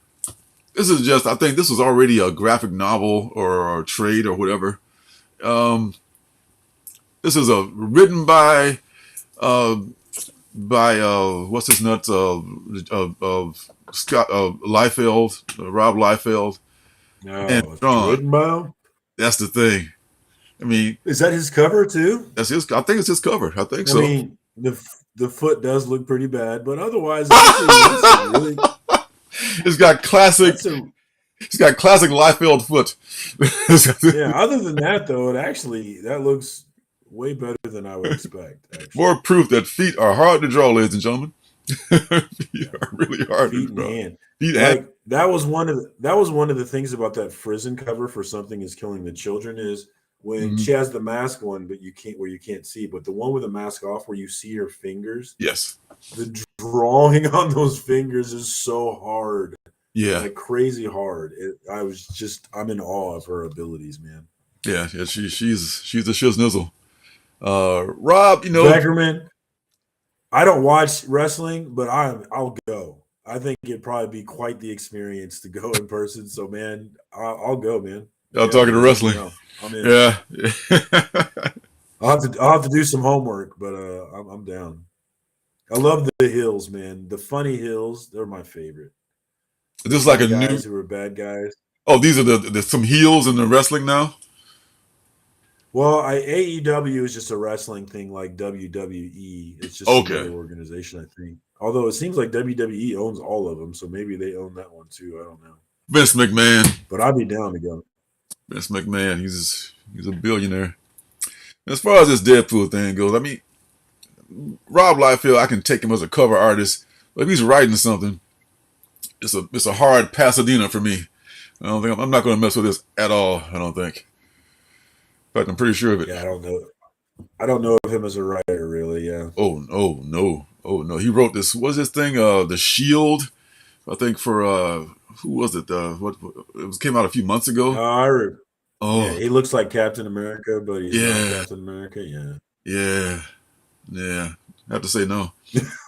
This is I think this was already a graphic novel or a trade or whatever. This is written by by what's his nuts Scott Liefeld, Rob Liefeld, and
No,
Sean.
Goodmo.
That's the thing. I mean,
Is that his cover too?
that's his. I think it's his cover. I think
I
so.
mean, the foot does look pretty bad, but otherwise, that's a really
It's got classic.
that's a
It's got classic Liefeld foot.
yeah. Other than that, though, that looks way better than I would expect. Actually,
More proof that feet are hard to draw, ladies and gentlemen. Feet are really hard
feet
to
and
draw.
hand.
Feet and
Like that was one of the things about that Frizzen cover for Something Is Killing the Children is when
Mhm.
she has the mask on, but you can't see. But the one with the mask off, where you see her fingers,
Yes.
the drawing on those fingers is so hard,
Yeah.
like crazy hard. I'm in awe of her abilities, man.
Yeah. Yeah. She's a shiznizzle. Rob,
Beckerman, I don't watch wrestling, but I'll go. I think it'd probably be quite the experience to go in person. So, man, I'll go, man.
I'm
Yeah,
talking to
you let me
wrestling.
know. I'm in.
Yeah.
I'll have to do some homework, but I'm down. I love the hills, man. The funny hills, they're my favorite. The
Just like
funny
a new.
guys who are bad guys.
Oh, these are the some heels in the wrestling now.
Well, AEW is just a wrestling thing like WWE. It's just
Okay.
another organization, I think. Although it seems like WWE owns all of them, so maybe they own that one too. I don't know.
Vince McMahon.
But I'd be down to go.
Vince McMahon. He's a billionaire. As far as this Deadpool thing goes, I mean, Rob Liefeld, I can take him as a cover artist, but if he's writing something, it's a hard Pasadena for me. I'm not going to mess with this at all. I don't think. In fact, I'm pretty sure of it.
Yeah, I don't know. I don't know of him as a writer, really. Yeah.
Oh no. He wrote this. What's this thing? The Shield. I think for who was it? Came out a few months ago.
Yeah, he looks like Captain America, but he's not
Yeah.
Captain America. Yeah.
Yeah. I have to say no.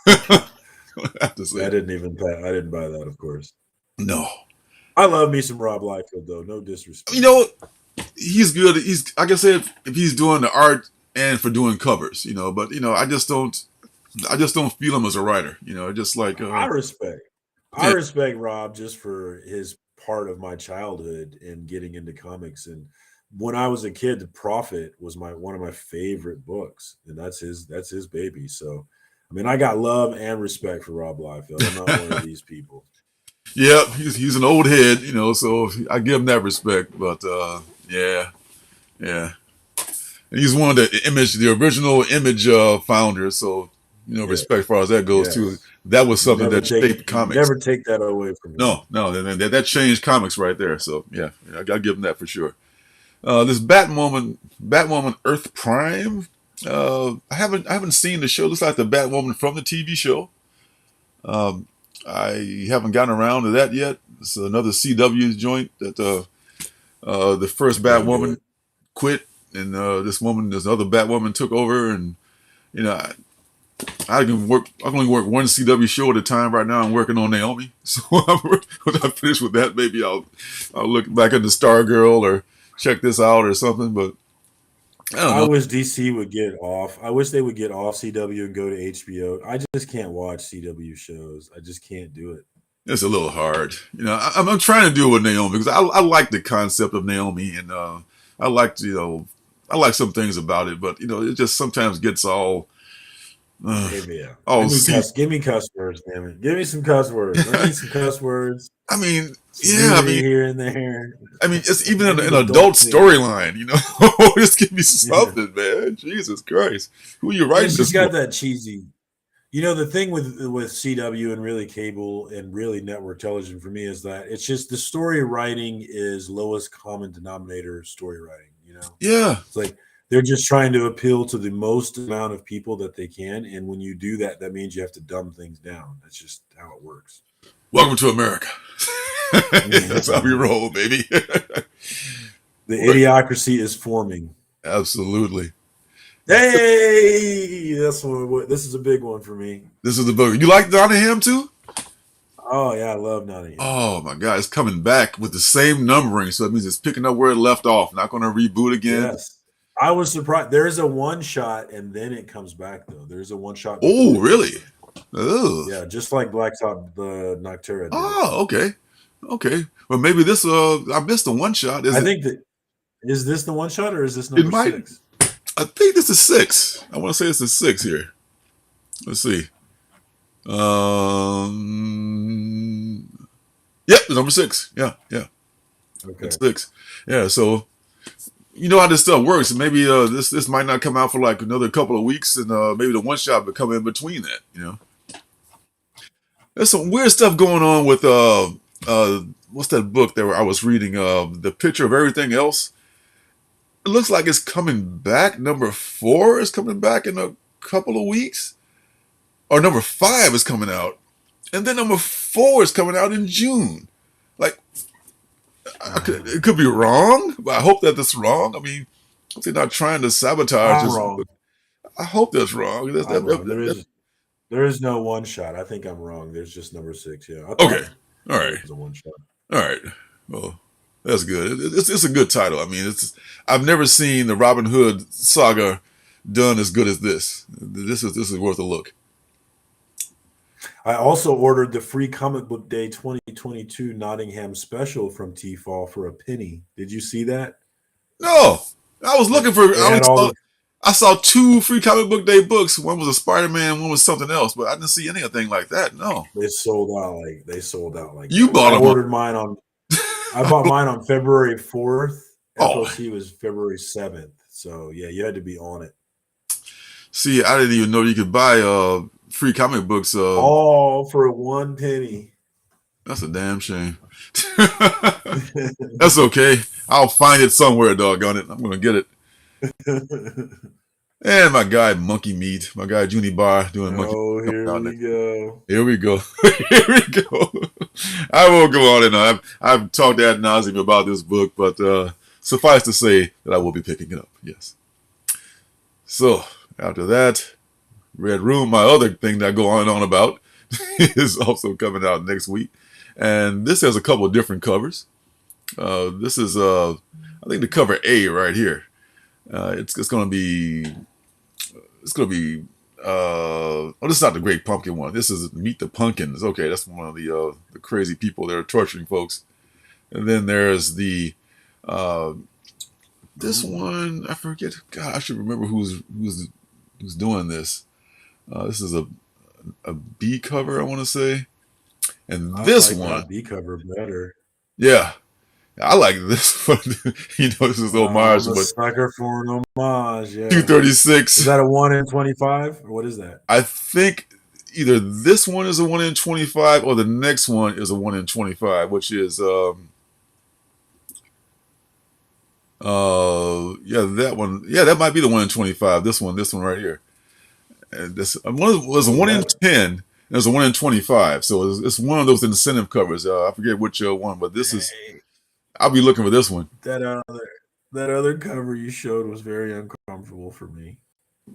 I have to say
I didn't buy that, of course.
no.
I love me some Rob Liefeld, though. No disrespect.
You know, he's good. He's like I said, if he's doing the art and for doing covers, but I just don't feel him as a writer. Just like
I respect Rob just for his part of my childhood and getting into comics. And when I was a kid, The Prophet was one of my favorite books, and that's his baby. So, I mean, I got love and respect for Rob Liefeld. I'm not one of these people.
Yeah, he's an old head, so I give him that respect. But yeah, and he's one of the original Image founders. So respect as far as that goes too. That was something that shaped comics.
Never take that away from me.
No, that changed comics right there. So yeah, I gotta give him that for sure. This Batwoman Earth Prime. I haven't seen the show. Looks like the Batwoman from the TV show. I haven't gotten around to that yet. It's another CW joint that the first Batwoman quit, and this other Batwoman took over, and I can only work one CW show at a time right now. I'm working on Naomi, so when I finish with that, maybe I'll look back into Stargirl or check this out or something. But I
wish DC would get off. I wish they would get off CW and go to HBO. I just can't watch CW shows. I just can't do it.
It's a little hard. I'm trying to do it with Naomi because I like the concept of Naomi, and I like some things about it, but it just sometimes gets all.
Give me cuss words, damn it. Give me some cuss words. I need some cuss words.
I mean,
here and there.
I mean, it's even an adult storyline, Just give me something, man. Jesus Christ. Who are you writing this for?
She's got that cheesy. The thing with CW and really cable and really network television for me is that it's just the story writing is lowest common denominator story writing,
Yeah.
It's like they're just trying to appeal to the most amount of people that they can. And when you do that, that means you have to dumb things down. That's just how it works.
Welcome to America. That's how we roll, baby.
The idiocracy is forming.
Absolutely.
Hey, this is a big one for me.
This is the book. You like Nottingham too?
Oh yeah, I love Nottingham.
Oh my God, it's coming back with the same numbering, so that means it's picking up where it left off. Not going to reboot again.
Yes, I was surprised. There's a one shot and then it comes back though. There's a one shot before
Oh,
it comes
really?
back.
Ugh.
Yeah, just like Blacktop the Noctera did.
Oh, okay. Okay. Well, maybe this, I missed the one shot.
I think that is this the one shot or is this
It
number
might,
6?
I think this is 6. I want to say this is 6 here. Let's see. Yep, number 6. Yeah, yeah.
Okay.
It's 6. Yeah, so you know how this stuff works. Maybe this might not come out for like another couple of weeks, and maybe the one shot would come in between that. You know, there's some weird stuff going on with what's that book that I was reading? The Picture of Everything Else. It looks like it's coming back. Number 4 is coming back in a couple of weeks, or number 5 is coming out, and then number 4 is coming out in June. Like, it could be wrong, but I hope that that's wrong. I mean, they're not trying to sabotage
I'm
this.
wrong.
I hope that's wrong.
I'm wrong. There is no one shot. I think I'm wrong. There's just number 6. Yeah.
Okay. All right.
It was a one shot.
All right. Well, that's good. It's a good title. I mean, I've never seen the Robin Hood saga done as good as this. This is worth a look.
I also ordered the free Comic Book Day 2022 Nottingham special from T-Fall for a penny. Did you see that?
No, I was looking for. I saw 2 free Comic Book Day books. One was a Spider-Man, one was something else, but I didn't see anything like that. No,
they sold out like
you
that.
bought them.
I ordered mine on. I bought mine on February 4th. FOC was February 7th. So yeah, you had to be on it.
See, I didn't even know you could buy free comic books.
All for 1 penny.
That's a damn shame. That's okay. I'll find it somewhere, doggone it. I'm gonna get it. And my guy Monkey Meat, my guy Junie Bar doing Monkey.
Oh, here we go.
Here we go. Here we go. I won't go on and on. I've talked ad nauseum about this book, but suffice to say that I will be picking it up. Yes. So after that, Red Room, my other thing that I go on and on about, is also coming out next week, and this has a couple of different covers. This is I think the cover A right here. It's going to be. Oh, this is not the Great Pumpkin one. This is Meet the Pumpkins. Okay, that's one of the crazy people that are torturing folks. And then there's the this one. I forget. God, I should remember who's doing this. This is a B cover, I want to say, and this one
B cover better.
Yeah, I like this one. This is homage,
I'm a
but
sucker for an homage. Yeah.
236.
Is that a 1 in 25 or what is that?
I think either this one is a 1 in 25 or the next one is a 1 in 25, which is yeah, that one. Yeah, that might be the 1 in 25. This one right here. And this one was a 1 in 10. There's a 1 in 25. So it's one of those incentive covers. I forget which one, but this is. I'll be looking for this one.
That other cover you showed was very uncomfortable for me.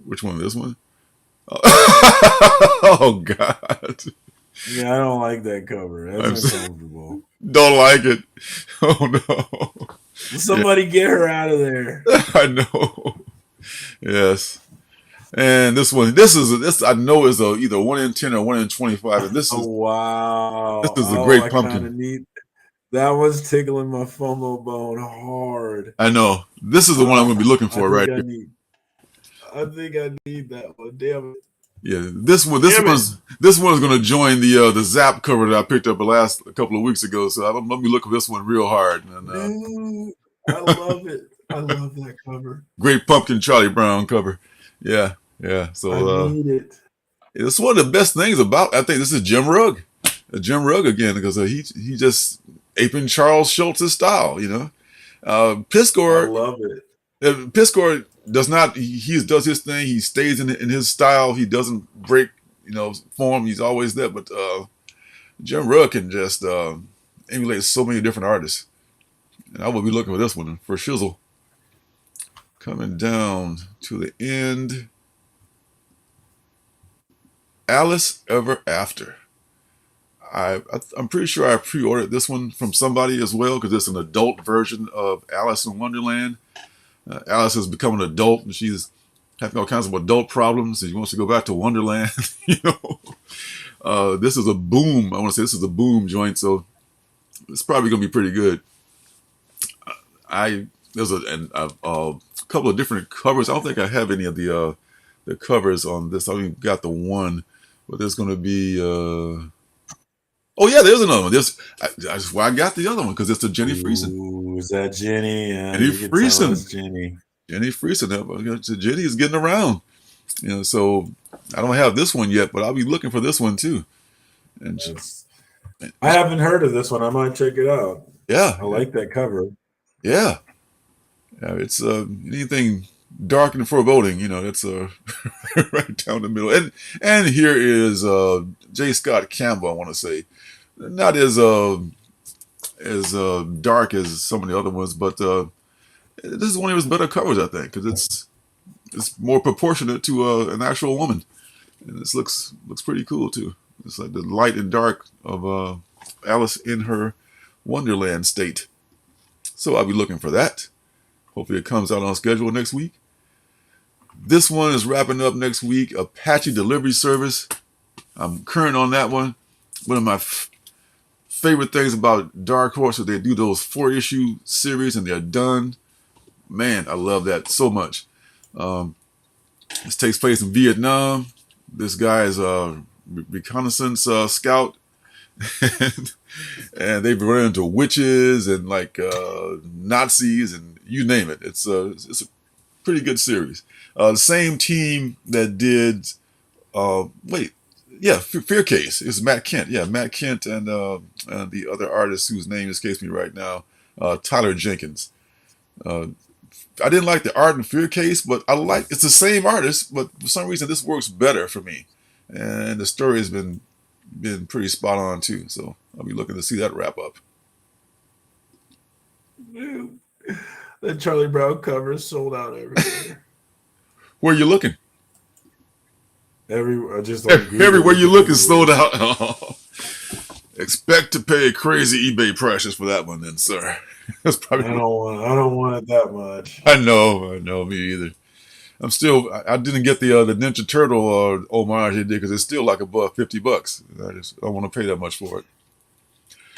Which one? This one? Oh God.
Yeah, I don't like that cover. That's uncomfortable.
Don't like it. Oh no.
Somebody get her out of there.
I know. Yes. And this one, I know is either 1 in 10 or 1 in 25. And this is
wow.
This is the Great Pumpkin.
That was tickling my FOMO bone hard.
I know. This is the one I'm going to be looking for right here.
I think I need that one. Damn it.
Yeah, this one's going to join the Zap cover that I picked up a couple of weeks ago. So I'm going to be looking for this one real hard. And,
dude, I love it. I love that cover.
Great Pumpkin Charlie Brown cover. Yeah. So
I need it. It's
one of the best things about. I think this is Jim Rugg again, because he just aping Charles Schultz's style. Piscor.
I love it.
Piscor does not. He does his thing. He stays in his style. He doesn't break form. He's always there. But Jim Rugg can just emulate so many different artists. And I will be looking for this one for shizzle. Coming down to the end. Alice Ever After. I'm pretty sure I pre-ordered this one from somebody as well, because it's an adult version of Alice in Wonderland. Alice has become an adult, and she's having all kinds of adult problems, and she wants to go back to Wonderland. This is a boom. I want to say this is a boom joint, so it's probably going to be pretty good. There's a couple of different covers. I don't think I have any of the covers on this. I only got the one, but there's going to be. Oh yeah, there's another one. That's why I got the other one, because it's the Jenny Friesen.
Ooh, is that Jenny?
Jenny Friesen.
Jenny.
Jenny Friesen. Jenny is getting around. So I don't have this one yet, but I'll be looking for this one too. And
I haven't heard of this one. I might check it out.
Yeah,
I like that cover.
Yeah, it's anything dark and foreboding. It's right down the middle. And here is J. Scott Campbell. I want to say, not as dark as some of the other ones, but this is one of his better covers, I think, because it's more proportionate to an actual woman, and this looks pretty cool too. It's like the light and dark of Alice in her Wonderland state. So I'll be looking for that. Hopefully it comes out on schedule next week. This one is wrapping up next week. Apache Delivery Service. I'm current on that one. One of my favorite things about Dark Horse is they do those 4-issue series and they're done. Man, I love that so much. This takes place in Vietnam. This guy is a reconnaissance scout. And they've run into witches and like Nazis and you name it. It's a pretty good series. The same team that did Fear Case. It's Matt Kent. Yeah, Matt Kent and the other artist whose name escapes me right now, Tyler Jenkins. I didn't like the art in Fear Case, but it's the same artist, but for some reason this works better for me. And the story has been pretty spot on too, so I'll be looking to see that wrap up.
That Charlie Brown cover is sold out everywhere.
Where you looking?
Everywhere
you look is sold out. Expect to pay crazy eBay prices for that one, then, sir. That's probably.
I don't want it that much.
I know, me either. I didn't get the Ninja Turtle homage they did because it's still like above $50. I just don't want to pay that much for it.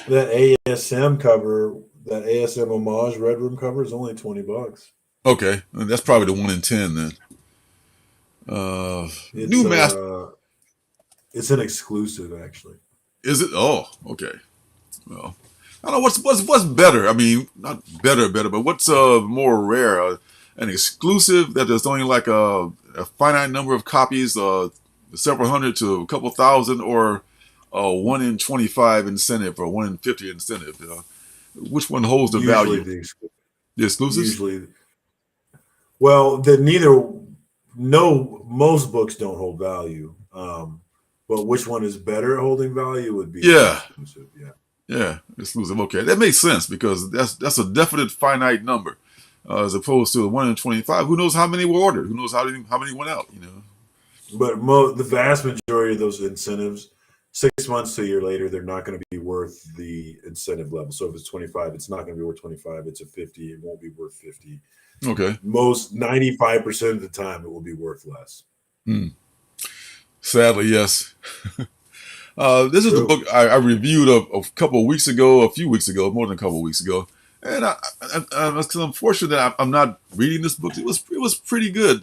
That ASM cover, that ASM homage Red Room cover is only $20.
Okay, that's probably the 1 in 10 then. New master.
It's an exclusive, actually.
Is it? Oh, okay. Well, I don't know what's better. I mean, not better, but what's more rare? An exclusive that there's only like a finite number of copies, several hundred to a couple thousand, or a 1 in 25 incentive or 1 in 50 incentive. Which one holds the value? The exclusives?
Usually. Well, most books don't hold value. But which one is better at holding value would be exclusive. Yeah, exclusive. Okay, that makes sense because that's a definite finite number. As opposed to a 1 in 25, who knows how many were ordered? Who knows how many went out? But the vast majority of those incentives, 6 months to a year later, they're not going to be worth the incentive level. So if it's 25, it's not going to be worth 25. It's a 50, it won't be worth 50.
Okay.
Most 95% of the time, it will be worth less.
Sadly, yes. This is the book I reviewed a few weeks ago, more than a couple of weeks ago. And I'm unfortunate that I'm not reading this book. It was pretty good.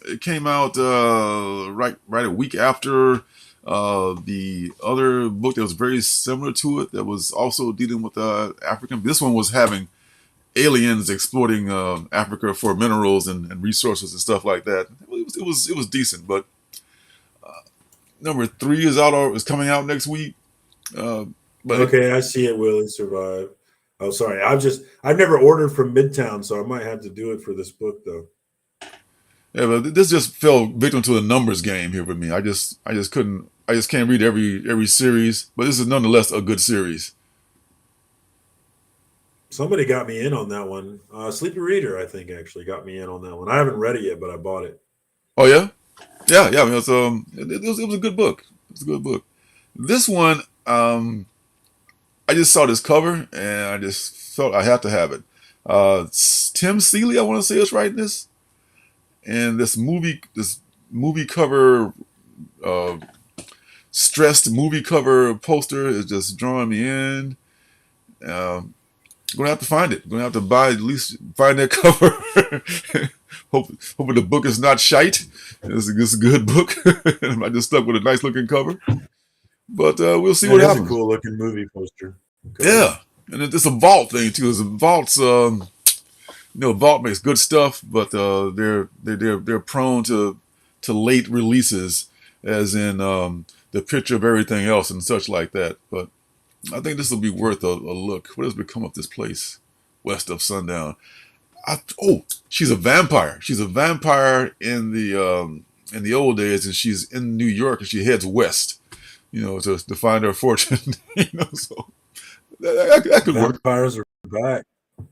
It came out right a week after the other book that was very similar to it that was also dealing with African. This one was having aliens exploiting Africa for minerals and resources and stuff like that. It was decent, but number 3 is coming out next week. But
okay, I see it. Will it survive? Oh, sorry. I've never ordered from Midtown, so I might have to do it for this book, though.
Yeah, but this just fell victim to a numbers game here for me. I just can't read every series, but this is nonetheless a good series.
Somebody got me in on that one. Sleepy Reader, I think, actually got me in on that one. I haven't read it yet, but I bought it.
Oh yeah, yeah. I mean, it was a good book. It's a good book. This one, I just saw this cover and I just felt I had to have it. Tim Seeley, I want to say, is writing this, and this movie cover, uh, stressed movie cover poster is just drawing me in. I'm gonna have to find it. I'm gonna have to buy, at least find that cover. Hoping the book is not shite. It's a good book. I just stuck with a nice looking cover. But we'll see
That
what
is a
happens.
cool looking movie poster. Cool.
Yeah, and it's a vault thing too. It's a vault's, Vault makes good stuff, but they're prone to late releases, as in the picture of everything else and such like that. But I think this will be worth a look. What has become of this place west of sundown? She's a vampire. She's a vampire in the old days, and she's in New York, and she heads west, to find her fortune. So that could work.
Vampires are back.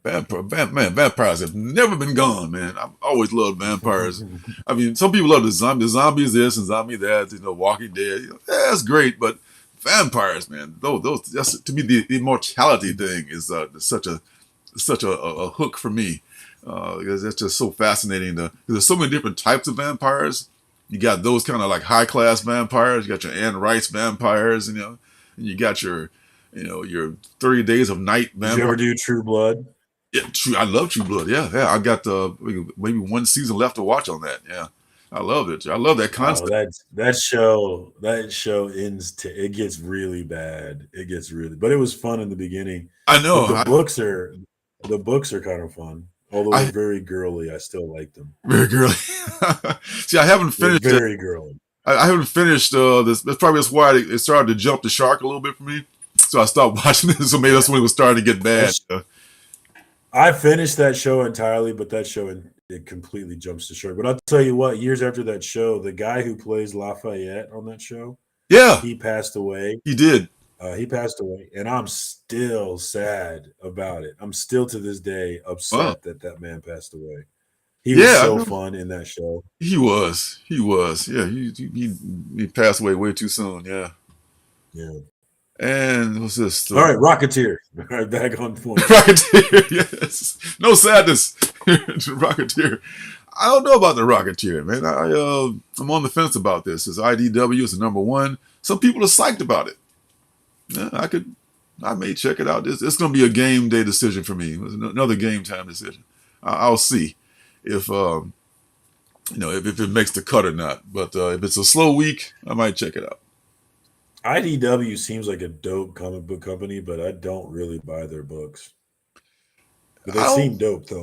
Vampires have never been gone, man. I've always loved vampires. I mean, some people love the zombies this and zombie that, Walking Dead. That's great, but vampires, man, that's, to me, the immortality thing is such a hook for me, because that's just so fascinating. There's so many different types of vampires. You got those kind of like high class vampires. You got your Anne Rice vampires, and you got your 30 Days of Night
Did you
vampire.
ever do True Blood?
Yeah, true. I love True Blood. Yeah. I got maybe one season left to watch on that. Yeah, I love it. I love that concept.
That show ends it gets really bad. But it was fun in the beginning.
I know.
But the books are kind of fun. Although they're very girly, I still like them.
Very girly. See, I haven't finished.
They're very girly.
I haven't finished this. That's probably why it started to jump the shark a little bit for me. So I stopped watching this. So maybe that's when it was starting to get bad.
I finished that show entirely, but that show it completely jumps the shark. But I'll tell you what, years after that show, the guy who plays Lafayette on that show,
yeah,
he passed away.
He did.
He passed away, and I'm still sad about it. I'm still to this day upset that man passed away. He was so fun in that show.
He was. Yeah, he passed away way too soon. Yeah.
Yeah.
And what's this?
All right, Rocketeer. All right, back on point.
Rocketeer, yes. No sadness. Rocketeer. I don't know about the Rocketeer, man. I'm on the fence about this. It's IDW. It's the #1. Some people are psyched about it. Yeah, I may check it out. It's going to be a game day decision for me. It's another game time decision. I'll see if if it makes the cut or not. But if it's a slow week, I might check it out.
IDW seems like a dope comic book company, but I don't really buy their books. But they seem dope, though.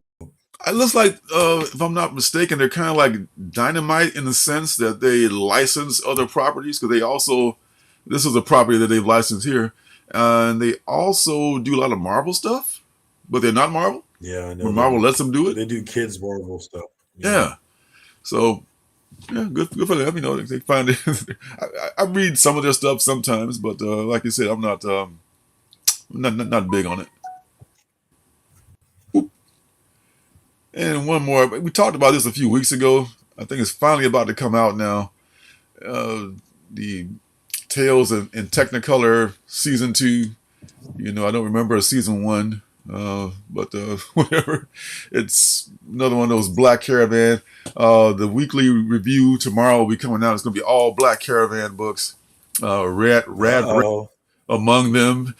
It looks like, if I'm not mistaken, they're kind of like Dynamite in the sense that they license other properties, because this is a property that they've licensed here, and they also do a lot of Marvel stuff, but they're not Marvel.
Yeah, I know.
When Marvel lets them do it,
they do kids Marvel stuff.
Yeah. So, yeah, good for them. They find it. I read some of their stuff sometimes, but like you said, I'm not big on it. Oop. And one more. We talked about this a few weeks ago. I think it's finally about to come out now. The Tales in Technicolor Season 2. I don't remember Season 1. But whatever. It's another one of those Black Caravan. The weekly review tomorrow will be coming out. It's going to be all Black Caravan books. Rad among them.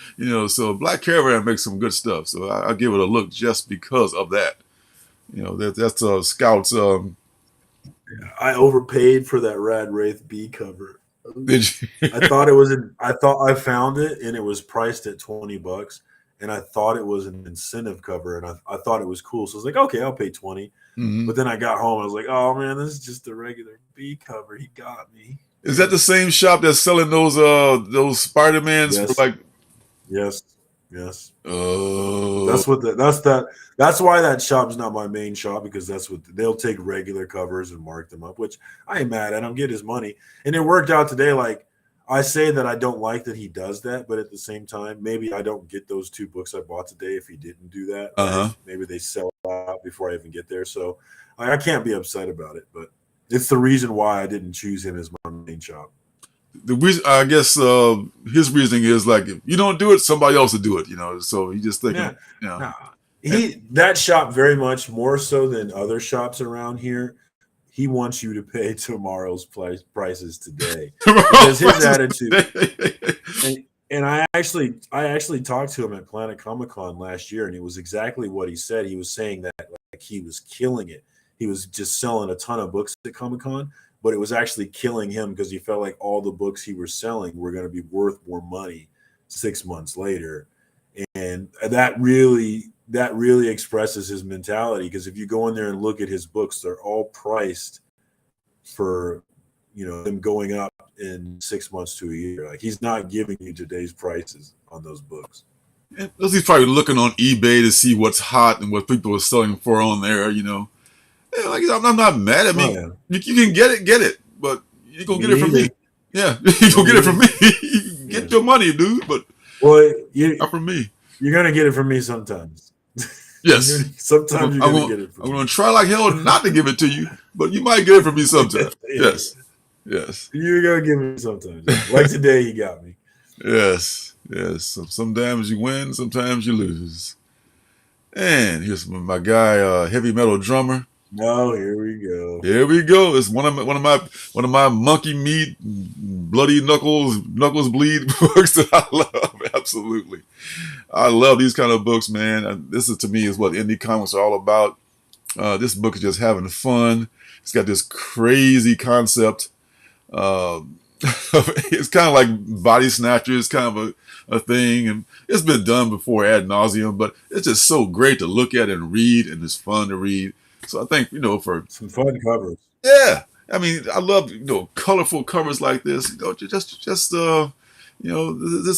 So Black Caravan makes some good stuff. So I'll give it a look just because of that. That's Scout's.
I overpaid for that Rad Wraith B cover.
Did you?
I thought I found it and it was priced at $20. And I thought it was an incentive cover, and I thought it was cool. So I was like, okay, I'll pay $20.
Mm-hmm.
But then I got home, I was like, oh man, this is just a regular B cover. He got me.
Is that the same shop that's selling those Spider-Mans for like?
Yes.
Oh,
that's why that shop's not my main shop, because they'll take regular covers and mark them up, which I ain't mad at him. Get his money, and it worked out today. Like, I say that I don't like that he does that, but at the same time, maybe I don't get those 2 books I bought today if he didn't do that.
Uh-huh.
Maybe they sell out before I even get there. So I can't be upset about it, but it's the reason why I didn't choose him as my main shop.
The reason, I guess, his reasoning is like, if you don't do it, somebody else will do it. So you just think,
Nah, that shop very much more so than other shops around here. He wants you to pay tomorrow's prices today because his attitude. And I actually talked to him at Planet Comic Con last year, and it was exactly what he said. He was saying that like he was killing it. He was just selling a ton of books at Comic Con, but it was actually killing him because he felt like all the books he was selling were going to be worth more money 6 months later, and that really expresses his mentality. Because if you go in there and look at his books, they're all priced for them going up in 6 months to a year. Like he's not giving you today's prices on those books.
And he's probably looking on eBay to see what's hot and what people are selling for on there. Yeah, like I'm not mad. I mean, you can get it, but you gonna get it from me. Yeah, you gonna get it from me. Get your money, dude. But not from me.
You're gonna get it from me sometimes.
Yes.
Sometimes you're gonna get it from me.
I'm gonna try like hell not to give it to you, but you might get it from me sometimes. Yes.
You're gonna give me sometimes. Like today, he got me.
Yes. Sometimes you win, sometimes you lose. And here's my guy, heavy metal drummer.
Oh, here we go.
It's one of my monkey meat, bloody knuckles bleed books that I love. Absolutely, I love these kind of books, man. This to me is what indie comics are all about. This book is just having fun. It's got this crazy concept. It's kind of like Body Snatchers, kind of a thing, and it's been done before ad nauseum, but it's just so great to look at and read, and it's fun to read. So I think, for
some fun covers.
Yeah. I mean, I love, colorful covers like this. This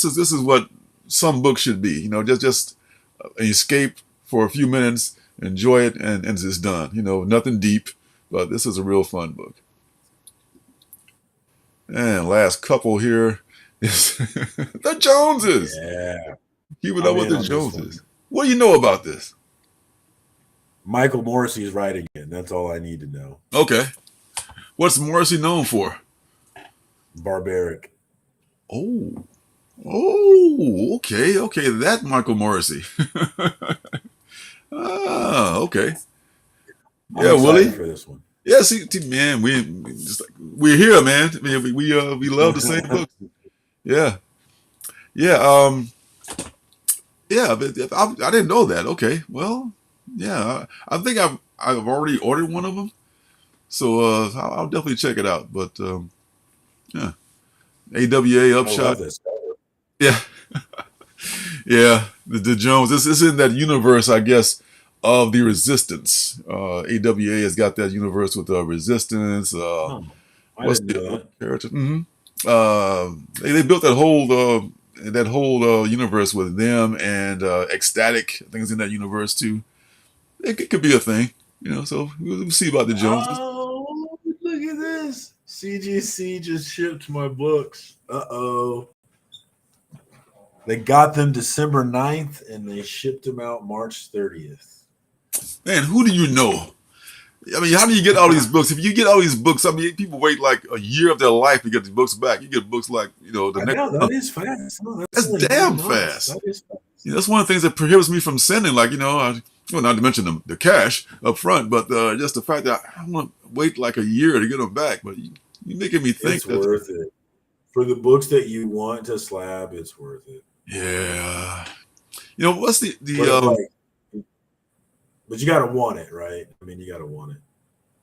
is what some books should be, just an escape for a few minutes, enjoy it, and it's done. Nothing deep, but this is a real fun book. And last couple here is the Joneses.
Yeah.
You would know what the Joneses. What do you know about this?
Michael Morrissey's writing it. That's all I need to know.
Okay. What's Morrissey known for?
Barbaric.
Oh, okay. That Michael Morrissey. Okay.
I'm excited for this one.
Yeah, see, man, we're here, man. I mean, we love the same books. Yeah. But I didn't know that. Okay, well. Yeah, I think I've already ordered one of them, so I'll definitely check it out. But yeah, AWA Upshot. Yeah, the Jones. This is in that universe, I guess, of the Resistance. AWA has got that universe with the Resistance.
What's the
character? Mm-hmm. They built that whole universe with them, and Ecstatic. I think it's in that universe too. It could be a thing, so we'll see about the Joneses.
Oh, look at this. CGC just shipped my books. Uh-oh. They got them December 9th, and they shipped them out March 30th.
Man, who do you know? I mean, how do you get all these books? If you get all these books, I mean, people wait like a year of their life to get these books back. You get books like, the next month.
That is fast. No,
that's damn fast. That is fast. That's one of the things that prohibits me from sending, like, not to mention the cash up front, but just the fact that I want to wait like a year to get them back. But you're making me think
it's worth it. For the books that you want to slab, it's worth it.
Yeah. What's the
but you got to want it, right? I mean, you got to want it.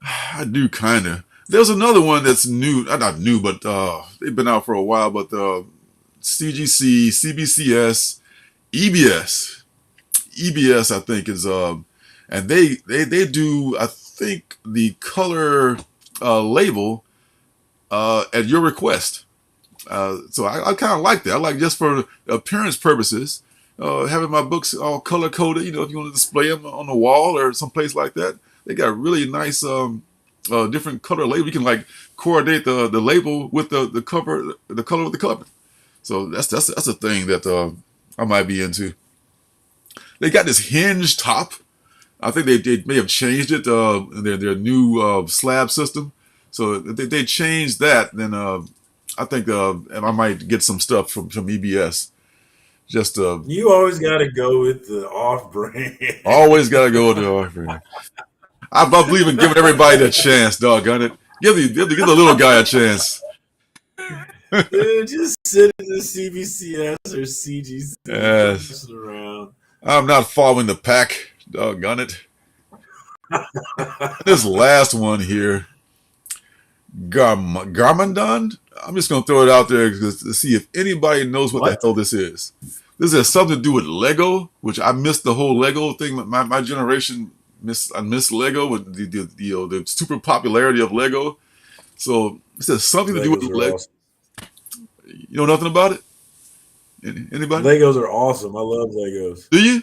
I do, kind of. There's another one that's new. Not new, but they've been out for a while. But CGC, CBCS, EBS. EBS, I think, is and they do, I think, the color label at your request. So I kind of like that. I like, just for appearance purposes, having my books all color coded. If you want to display them on the wall or someplace like that, they got really nice different color label. You can like coordinate the label with the cover, the color of the cover. So that's a thing that I might be into. They got this hinge top. I think they may have changed it in their new slab system. So if they changed that, then I think I might get some stuff from EBS. Just
You always got to go with the off-brand.
always got to go with the offering. I believe in giving everybody a chance, doggone it. Give the little guy a chance.
Dude, just sit in the CBCS or CGC
Yes.
around.
I'm not following the pack, doggone it. This last one here, Garmandon. I'm just gonna throw it out there to see if anybody knows what the hell this is. This has something to do with Lego, which I missed the whole Lego thing. My generation I missed Lego with the super popularity of Lego. So this has something to do with Lego. Awesome. You know nothing about it? Anybody?
Legos are awesome. I love Legos.
Do you?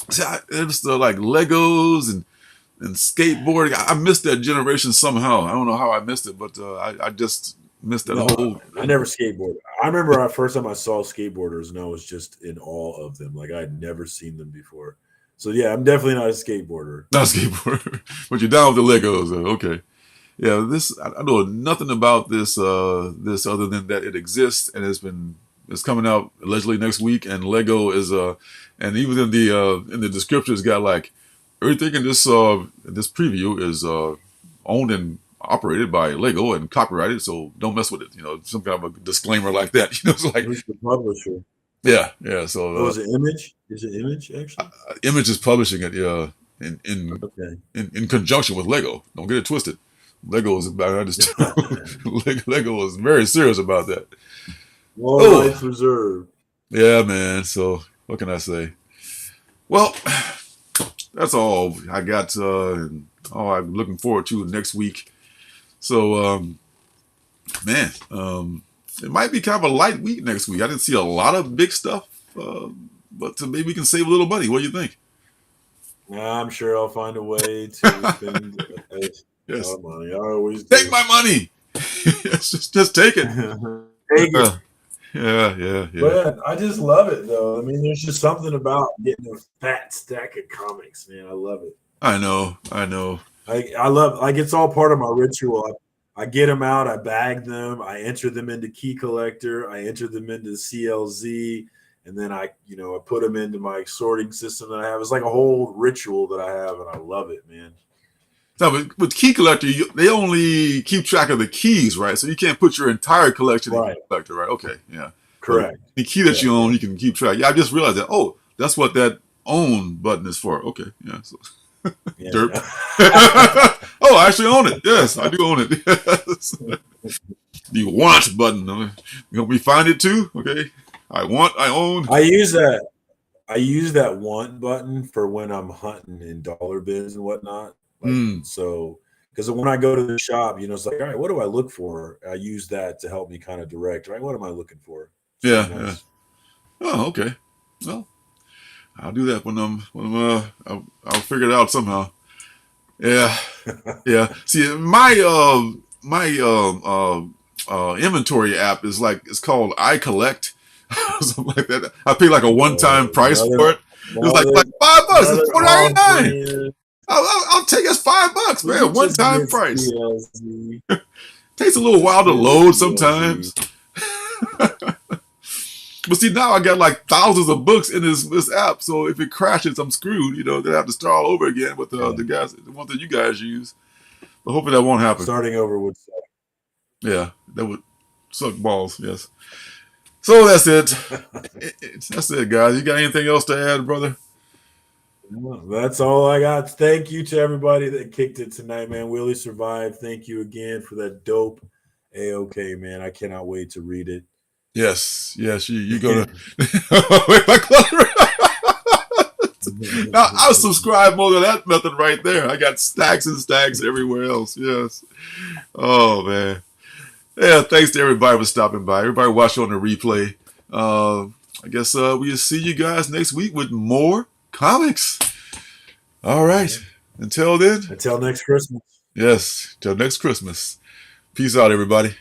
See, it's like Legos and skateboarding. I missed that generation somehow. I don't know how I missed it, but I just missed that whole.
I never skateboarded. I remember the first time I saw skateboarders, and I was just in awe of them. Like I'd never seen them before. So yeah, I'm definitely not a skateboarder.
Not a skateboarder, but you're down with the Legos. Okay. Yeah, I know nothing about this this other than that it exists and it's coming out allegedly next week. And Lego is and even in the description it's got like everything in this preview is owned and operated by Lego and copyrighted, so don't mess with it. You know, some kind of a disclaimer like that. You know, it's like
who's the publisher?
Yeah. So
is it Image? Is it Image actually?
Image is publishing it. Yeah, in conjunction with Lego. Don't get it twisted. Lego is about Lego is very serious about that.
All rights reserved.
Yeah, man. So what can I say? Well, that's all I got, and all I'm looking forward to next week. So, man, it might be kind of a light week next week. I didn't see a lot of big stuff, but maybe we can save a little money. What do you think?
I'm sure I'll find a way to spend.
Yes.
Money. I always
take my money. just take it.
Take it.
Yeah.
But I just love it, though. I mean, there's just something about getting a fat stack of comics, man. I love it.
I know.
I love, like, it's all part of my ritual. I get them out, I bag them, I enter them into Key Collector, I enter them into CLZ, and then I put them into my sorting system that I have. It's like a whole ritual that I have, and I love it, man.
No, but with Key Collector, they only keep track of the keys, right? So you can't put your entire collection in Key Collector, right? Okay, yeah.
Correct.
So the key that you own, you can keep track. Yeah, I just realized that. Oh, that's what that own button is for. Okay, yeah. So. Derp. Oh, I actually own it. Yes, I do own it. Yes. The want button. You want me to find it too? Okay. I own.
I use that want button for when I'm hunting in dollar bins and whatnot. So, because when I go to the shop, it's like, all right, what do I look for? I use that to help me kind of direct, right? What am I looking for?
Yeah. Nice. Yeah. Oh, okay. Well, I'll do that when I'll figure it out somehow. Yeah. Yeah. See, my inventory app is it's called I Collect, something like that. I pay like a one-time price for it. It's like $5. It's $4.99. I'll take us $5, man. One-time price. Takes a little while to load sometimes. But see, now I got like thousands of books in this app, so if it crashes, I'm screwed. Then I have to start all over again with the ones that you guys use. But hopefully that won't happen.
Starting over would suck.
Yeah, that would suck balls. Yes. So that's it. That's it, guys. You got anything else to add, brother?
That's all I got. Thank you to everybody that kicked it tonight, man. Willie survived. Thank you again for that dope AOK, man. I cannot wait to read it.
Yes. You go to. Now I'll subscribe more to that method right there. I got stacks and stacks everywhere else. Yes. Oh man. Yeah. Thanks to everybody for stopping by. Everybody watching on the replay. I guess we'll see you guys next week with more comics. All right. Until then.
Until next Christmas.
Yes. Till next Christmas. Peace out, everybody.